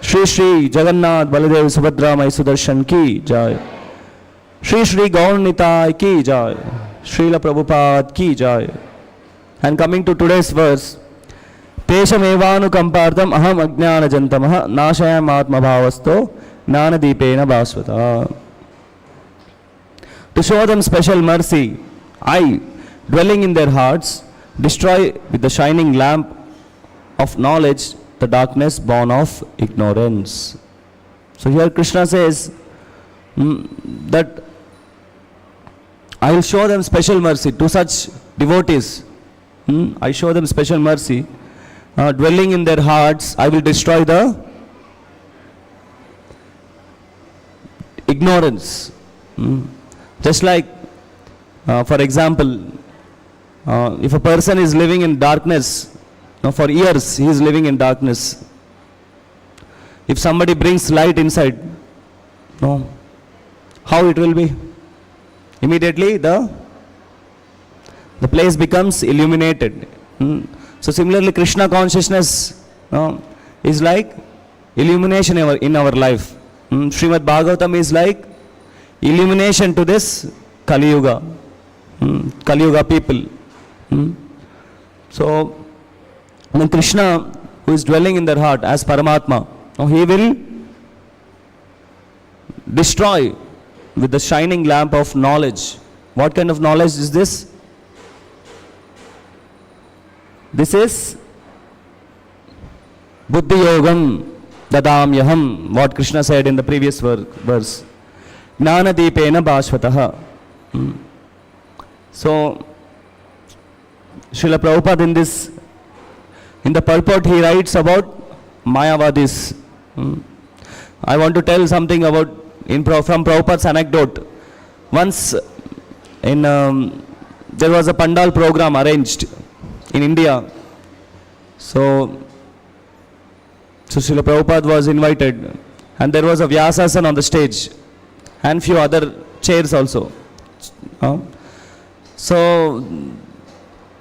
Shri Shri Jagannath Baladev Subhadra Mai Sudarshan ki jai. Shri Shri Gaur Nitai ki jai. Srila Prabhupada ki jai. And coming to today's verse, Tesham evanu kampartam aham ajnana jantamah nashayam atma bhavasto gnana deepena bhasvata. To show them special mercy, I, dwelling in their hearts, destroy with the shining lamp of knowledge the darkness born of ignorance. So here Krishna says that I will show them special mercy to such devotees. I show them special mercy. Dwelling in their hearts, I will destroy the ignorance. Just like, for example, if a person is living in darkness, for years he is living in darkness. If somebody brings light inside, how it will be? Immediately the place becomes illuminated. So similarly, Krishna consciousness is like illumination in our life. Śrīmad-Bhāgavatam is like illumination to this Kali Yuga. Kali Yuga people. So when Krishna, who is dwelling in their heart as Paramatma, he will destroy with the shining lamp of knowledge. What kind of knowledge is this? This is Buddhi Yogam Dadamyaham, what Krishna said in the previous verse. Gnana Deepena Bhasvataha. So, Srila Prabhupada in the purport he writes about Mayavadis. I want to tell something about from Prabhupada's anecdote. Once there was a Pandal program arranged in India. So Srila Prabhupada was invited, and there was a Vyasasana on the stage and few other chairs also. So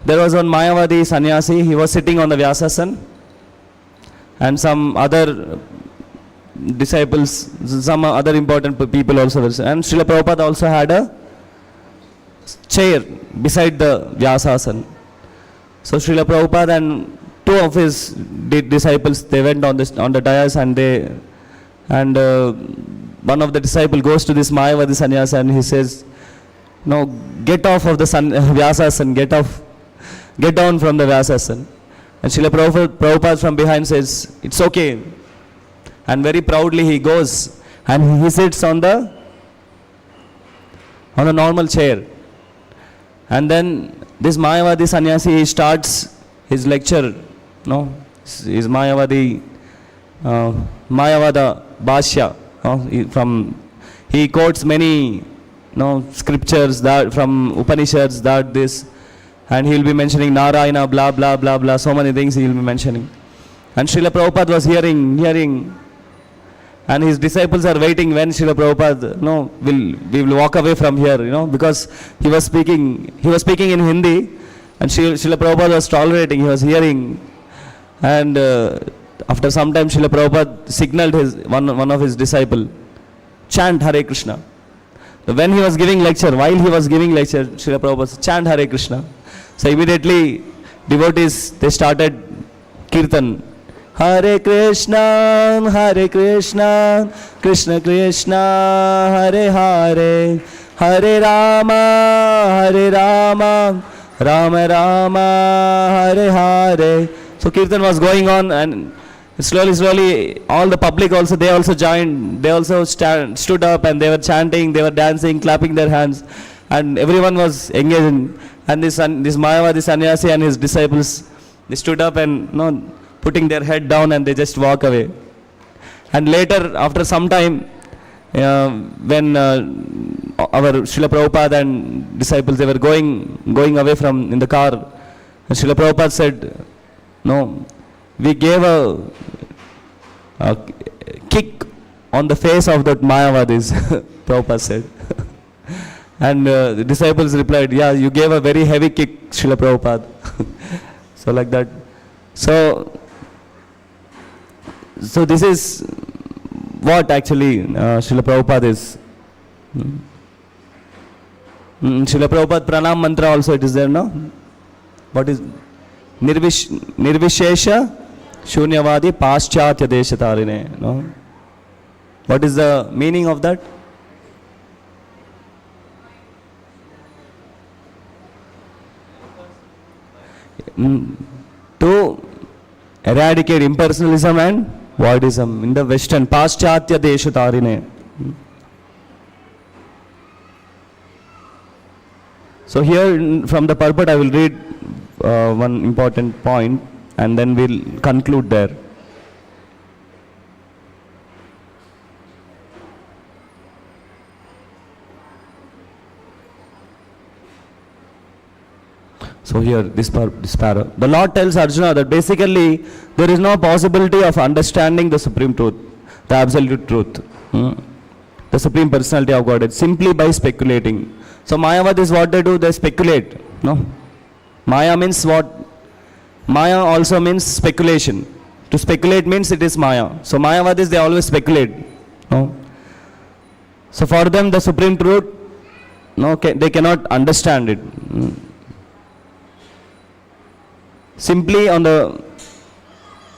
there was one Mayavadi sannyasi, he was sitting on the Vyasasana, and some other disciples, some other important people also were. And Srila Prabhupada also had a chair beside the Vyasasana. So Srila Prabhupada and two of his disciples, they went on the dais, and one of the disciple goes to this Mayavadi sannyasa and he says, "No, get off of the Vyasasana, get down from the Vyasasana." And Srila Prabhupada from behind says, "It's okay." And very proudly he goes and he sits on a normal chair. And then this Mayavadi sannyasi, he starts his lecture, his Mayavada Bhashya. He quotes many scriptures that from Upanishads, and he will be mentioning Narayana, blah blah blah blah, so many things he will be mentioning. And Srila Prabhupada was hearing, and his disciples are waiting when Srila Prabhupada we will walk away from here, because he was speaking in Hindi, and Srila Prabhupada was tolerating, he was hearing. And after some time Srila Prabhupada signaled one of his disciples, chant Hare Krishna. So when he was giving lecture, Srila Prabhupada said, chant Hare Krishna. So immediately devotees, they started kirtan. Hare Krishna, Krishna Krishna, Hare Hare, Hare Rama, Rama Rama, Hare Hare. So kirtan was going on, and slowly all the public also, they also joined, they also stood up, and they were chanting, they were dancing, clapping their hands, and everyone was engaging. And this Mayavadi sannyasi and his disciples, they stood up and putting their head down, and they just walk away. And later, after some time, when our Srila Prabhupada and disciples, they were going away from in the car, and Srila Prabhupada said, no, we gave a kick on the face of that Mayavadis, Prabhupada said. And the disciples replied, yeah, you gave a very heavy kick, Srila Prabhupada. So like that. So this is what actually Srila Prabhupada is. Srila Prabhupada Pranam Mantra also it is there, no? What is Nirvishesha Shunyavadi Paschatya Deshatarine, no? What is the meaning of that? To eradicate impersonalism and voidism in the Western Paschatya Deshatarine. So here from the purport I will read one important point and then we'll conclude there. So here, this para. The Lord tells Arjuna that basically there is no possibility of understanding the supreme truth, the absolute truth, the supreme personality of Godhead, simply by speculating. So Mayavad is what they do, they speculate. No? Maya means what? Maya also means speculation. To speculate means it is Maya. So Mayavadis, they always speculate. No? So for them the supreme truth, no, they cannot understand it. Simply on the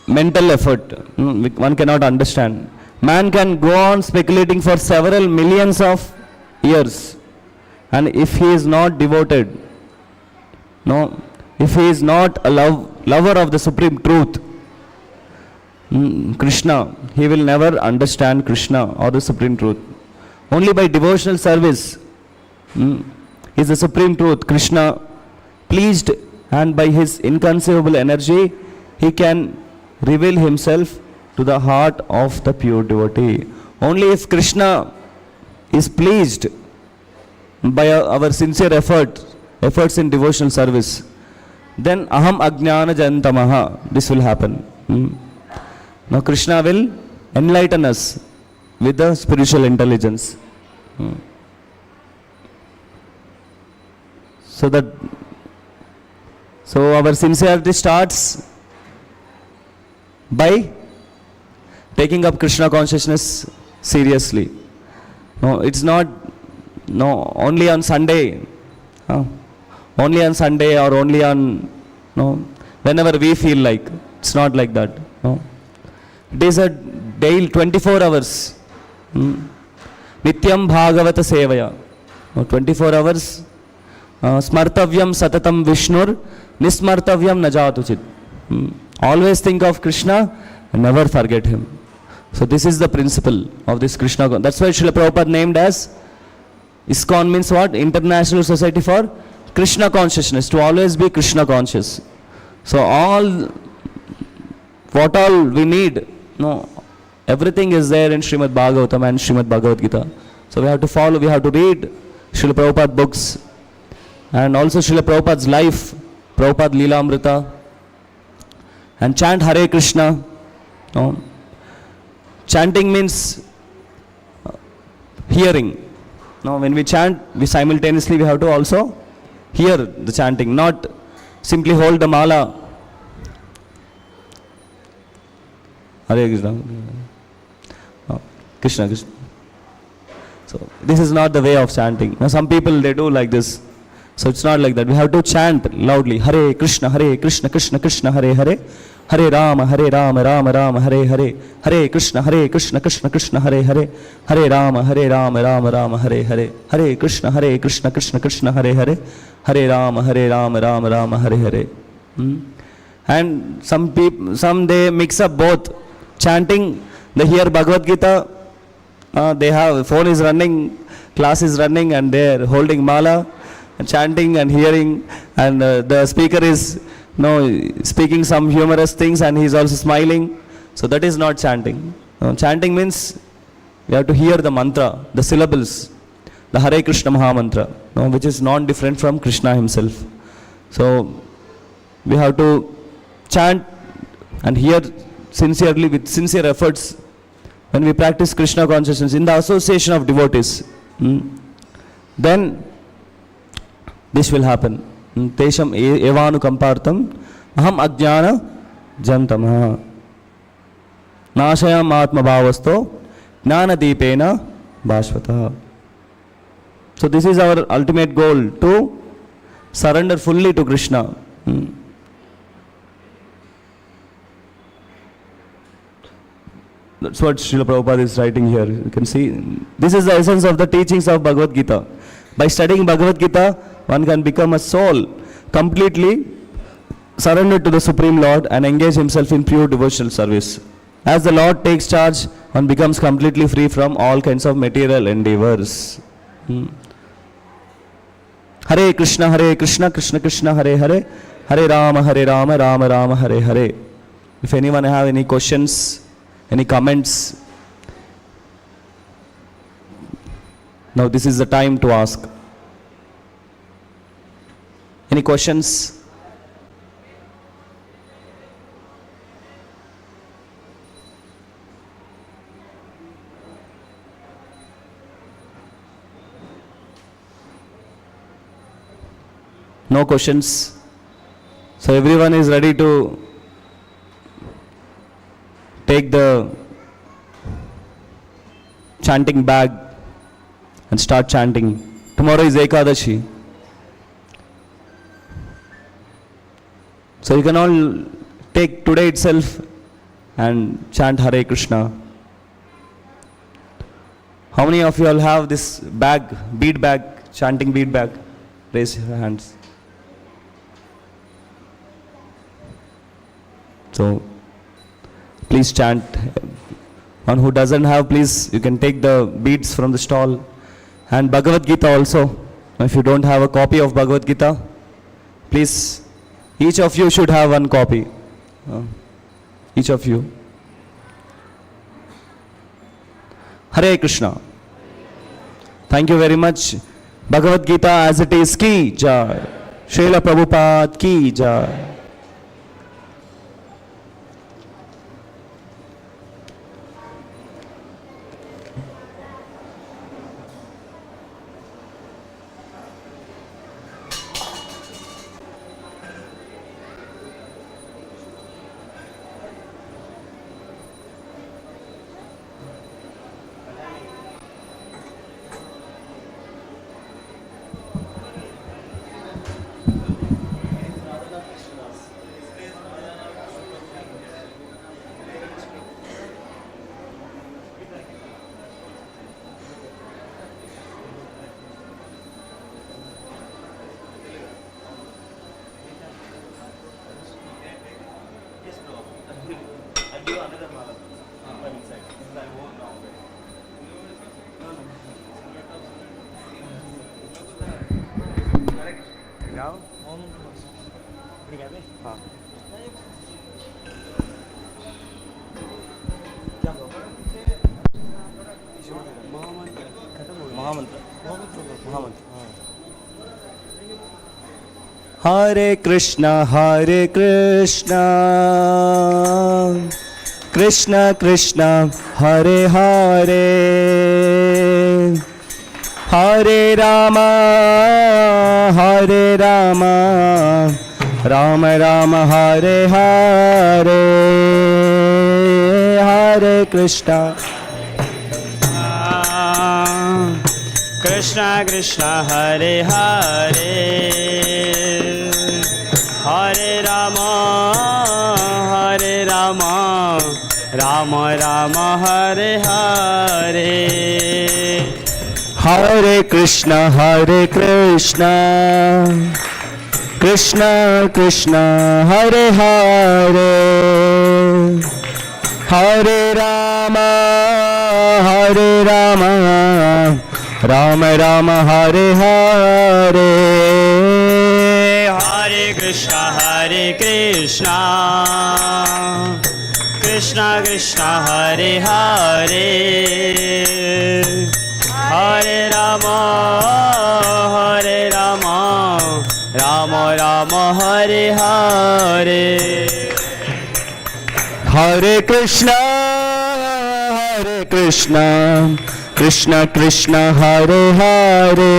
mental effort, one cannot understand. Man can go on speculating for several millions of years, and if he is not devoted, no, if he is not a lover of the supreme truth, Krishna, he will never understand Krishna or the supreme truth. Only by devotional service is the supreme truth, Krishna, pleased, and by his inconceivable energy, he can reveal himself to the heart of the pure devotee. Only if Krishna is pleased by our sincere efforts in devotional service, then aham ajnana jantamaha, this will happen. Now Krishna will enlighten us with the spiritual intelligence. So our sincerity starts by taking up Krishna consciousness seriously. No, it's not only on Sunday. Only on Sunday or only on whenever we feel like. It's not like that. No. It is a daily 24 hours. Nityam Bhagavata Sevaya. 24 hours. Smartavyam Satatam Vishnur Nismartavyam Najatuchit. Always think of Krishna and never forget him. So this is the principle of this Krishna. That's why Srila Prabhupada named as ISKCON means what? International Society for Krishna Consciousness. To always be Krishna conscious. So what all we need, everything is there in Śrīmad-Bhāgavatam and Śrīmad-Bhāgavad Gita. So we have to follow, we have to read Srila Prabhupada books and also Srila Prabhupada's life, Prabhupada Leela-amrita, and chant Hare Krishna. Chanting means hearing. When we chant, we simultaneously we have to also hear the chanting, not simply hold the mala. Hare Krishna. Krishna, Krishna. So this is not the way of chanting. Now some people, they do like this. So it's not like that. We have to chant loudly. Hare Krishna, Krishna Krishna, Hare Hare. Hare Rama, Rama Rama, Hare Hare. Hare Krishna, Krishna Krishna, Hare Hare. Hare Rama, Rama Rama, Hare Hare. Hare Krishna, Krishna Krishna, Hare Hare. Hare Rama, Rama Rama, Hare Hare. And some they mix up both. Chanting, they hear Bhagavad Gita, they have, phone is running, class is running, and they are holding mala, and chanting and hearing, and the speaker is speaking some humorous things and he is also smiling. So that is not chanting. Chanting means We have to hear the mantra, the syllables, the Hare Krishna Maha Mantra, which is non-different from Krishna himself. So we have to chant and hear sincerely with sincere efforts when we practice Krishna consciousness in the association of devotees. Then this will happen. Tesham evanu kampartam aham ajnana jantamah nashayam atma bhavasto jnana deepena bhasvatah. So this is our ultimate goal, to surrender fully to Krishna. That's what Srila Prabhupada is writing here. You can see, this is the essence of the teachings of Bhagavad Gita. By studying Bhagavad Gita, one can become a soul, completely surrendered to the Supreme Lord and engage himself in pure devotional service. As the Lord takes charge, one becomes completely free from all kinds of material endeavors. Hare Krishna, Krishna Krishna, Hare Hare, Hare Rama, Rama Rama, Hare Hare. If anyone have any questions, any comments, now this is the time to ask. Any questions? No questions? So everyone is ready to take the chanting bag and start chanting. Tomorrow is Ekadashi. So you can all take today itself and chant Hare Krishna. How many of you all have this bag, bead bag, chanting bead bag? Raise your hands. So please chant. One who doesn't have, please, you can take the beads from the stall. And Bhagavad Gita also. If you don't have a copy of Bhagavad Gita, please, each of you should have one copy. Each of you. Hare Krishna. Thank you very much. Bhagavad Gita as it is, ki jai. Srila Prabhupada ki jai. Hare Krishna, Krishna Krishna, Hare Hare, Hare Rama, Rama Rama, Hare Hare, Hare Krishna. Krishna Krishna, Hare Hare, Hare Rama, Rama Rama, Hare Hare, Hare Krishna, Krishna Krishna, Hare Hare, Hare Rama, Rama Rama, Hare Hare, Hare Krishna, Krishna Krishna Krishna Hare Hare Hare Rama Rama Rama Hare Hare Hare Krishna Krishna Krishna Hare Hare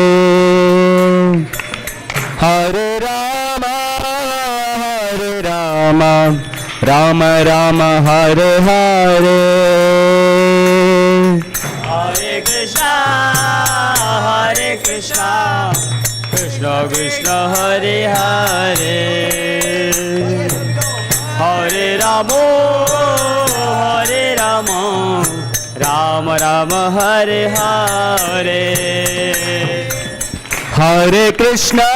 Hare Rama Rama Rama Hare Hare Hare Krishna Krishna Krishna Hare Hare Hare Rama Rama Rama Hare Hare Hare Krishna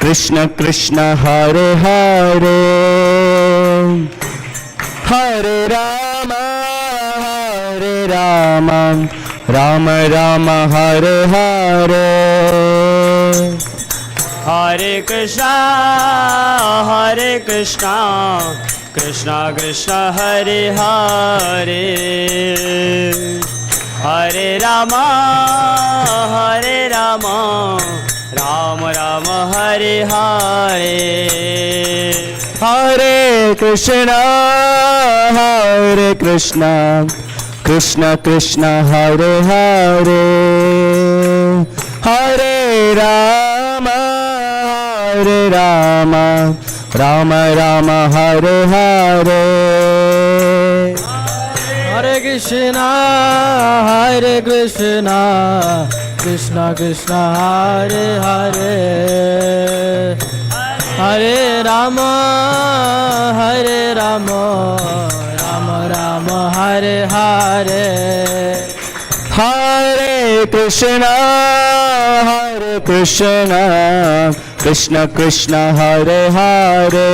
Krishna Krishna Hare Hare Hare Rama Rama Rama Hare Hare Hare Krishna Krishna Krishna Hare Hare Hare Rama Rama Rama Hare Hare Hare Krishna Krishna Krishna Hare Hare Hare Rama Rama Rama Hare Hare Hare Krishna Krishna Krishna Hare Hare Hare Rama Rama Rama Hare Hare Hare Krishna Krishna Krishna Hare Hare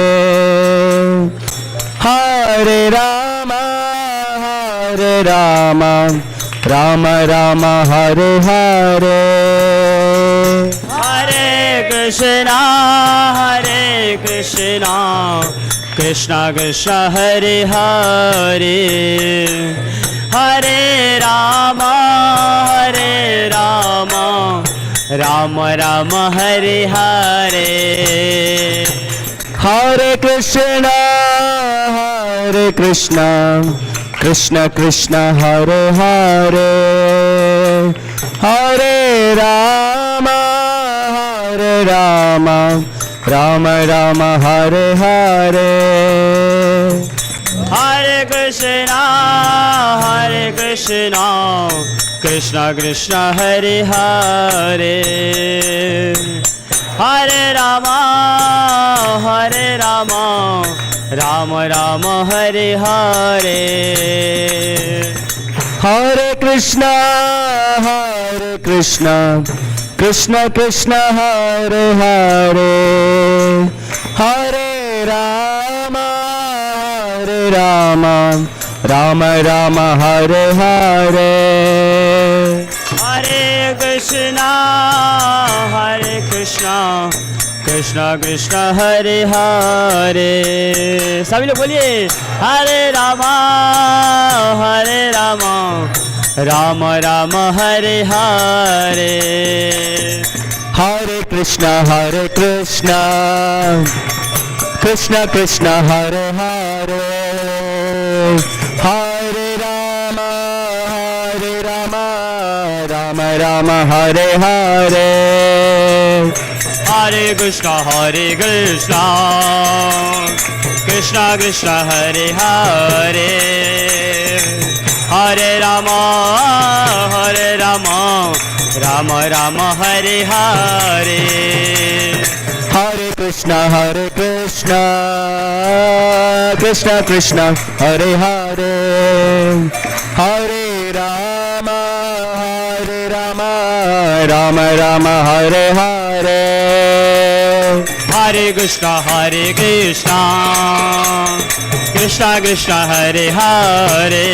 Hare Rama Rama Rama Hare Hare Hare Krishna Krishna Krishna Hare Hare Hare Rama Rama Rama Hare Hare Hare Krishna Krishna Krishna Hare Hare Hare Rama Rama Rama Hare Hare Hare Krishna Krishna Krishna Hare Hare Hare Rama Rama Rama Hare Hare Hare Krishna Krishna Krishna Hare Hare Hare Rama Rama Rama Hare Hare Hare Krishna Krishna Krishna Hare Hare सभी लोग बोलिए हरे Rama Ram Ram Hare Hare Hare Krishna Krishna Krishna Hare Hare Hare Rama Rama Rama Hare Hare Hare Krishna Krishna Krishna Hare Hare Hare Rama Rama Rama Hare Hare Hare Krishna Krishna Krishna Hare Hare Hare Rama Rama Rama Hare Hare Hare Krishna Krishna Krishna Hare Hare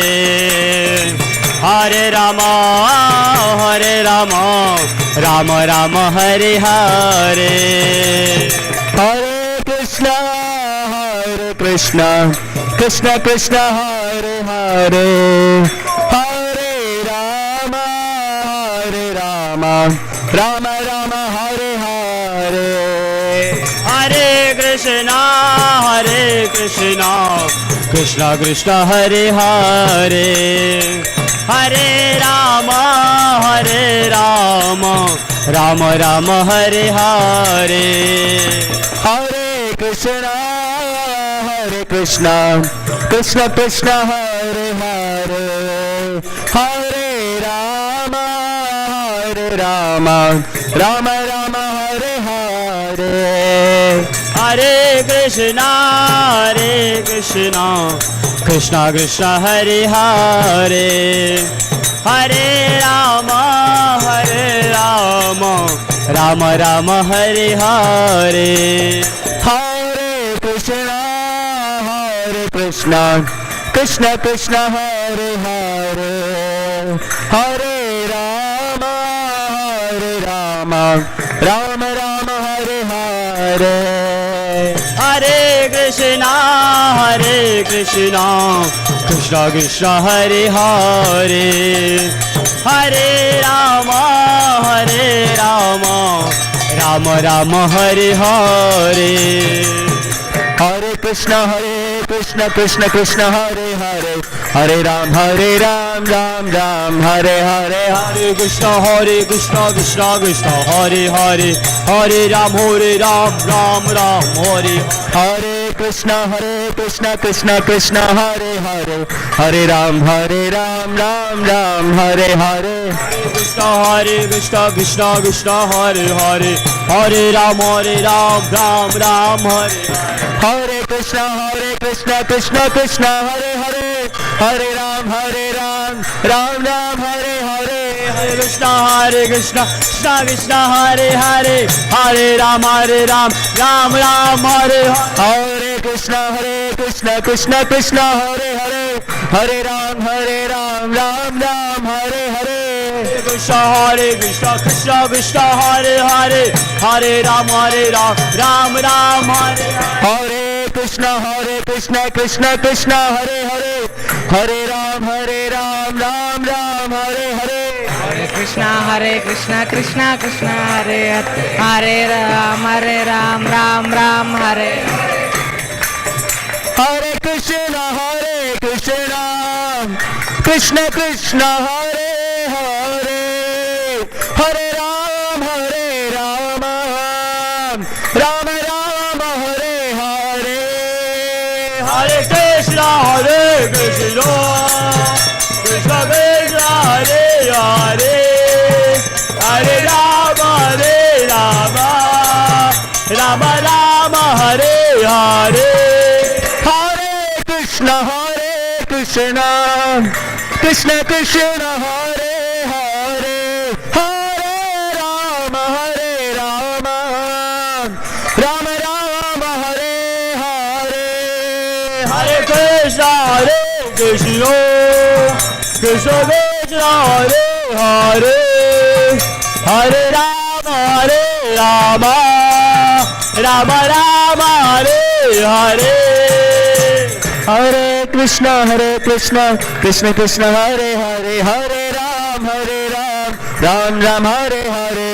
Hare Rama Rama Rama Hare Hare Hare Krishna Krishna, Krishna Krishna Hare Hare, Hare Rama, Rama Rama Hare Hare. Hare Krishna, Krishna Krishna Hare Hare, Hare Rama, Rama Rama Hare Hare. Hare Krishna, Krishna Krishna Hare Hare, Hare Rama, Rama Rama Hare Hare. Hare Krishna, Krishna Krishna Hare Hare, Hare Rama, Rama Rama Hare Hare. Hare Krishna, Krishna Krishna Hare Hare, Hare Rama, Rama Rama Hare Hare. Hare Krishna, Krishna Krishna Hare Hare, Hare Rama, Rama Rama Hare Hare. Hare Krishna, Krishna Krishna Hare Hare, Hare Ram, Ram Ram Hare Hare. Hare Krishna, Krishna Krishna Hare Hare, Hare Ram, Ram Hare. Hare Krishna, Krishna Krishna Hare Hare, Hare Ram, Ram Hare Hare. Hare Krishna, Krishna Hare Hare, Hare Ram, Ram Hare. Hare Krishna, Krishna Hare Hare, Hare Ram, Ram Hare Hare. Hare Krishna, Krishna Hare Hare, Hare Ram, Ram Hare. Hare Krishna, Krishna Hare Hare, Hare Ram, Ram Hare Hare. Hare Krishna, Krishna Hare Hare, Hare Ram, Ram Hare. Hare Krishna, Krishna Hare Hare, Hare Ram, Ram Hare Hare. Hare Krishna, Krishna Hare Hare Ram, Ram Hare. Hare Krishna, Krishna Hare Hare, Hare Ram, Ram Hare Hare. Hare Krishna, Krishna Hare Hare, Hare Ram, Ram Hare Hare. Hare Krishna, Krishna Hare Hare, Hare Ram, Ram Hare Hare. Hare Krishna, Krishna Hare Hare, Hare Ram, Ram Hare Hare. Hare Krishna, Krishna Hare Hare, Hare Ram, Ram Hare Hare.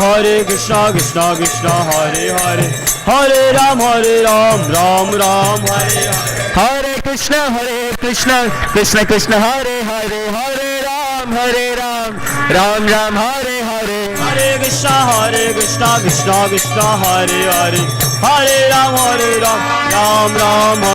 Hare Krishna, Krishna Hare Hare, Hare Ram, Ram Hare Hare. Hare Krishna, Krishna Hare Hare, Hare Ram, Ram Hare Hare. Hare Krishna, Krishna Hare Hare, Hare Ram, Ram Hare.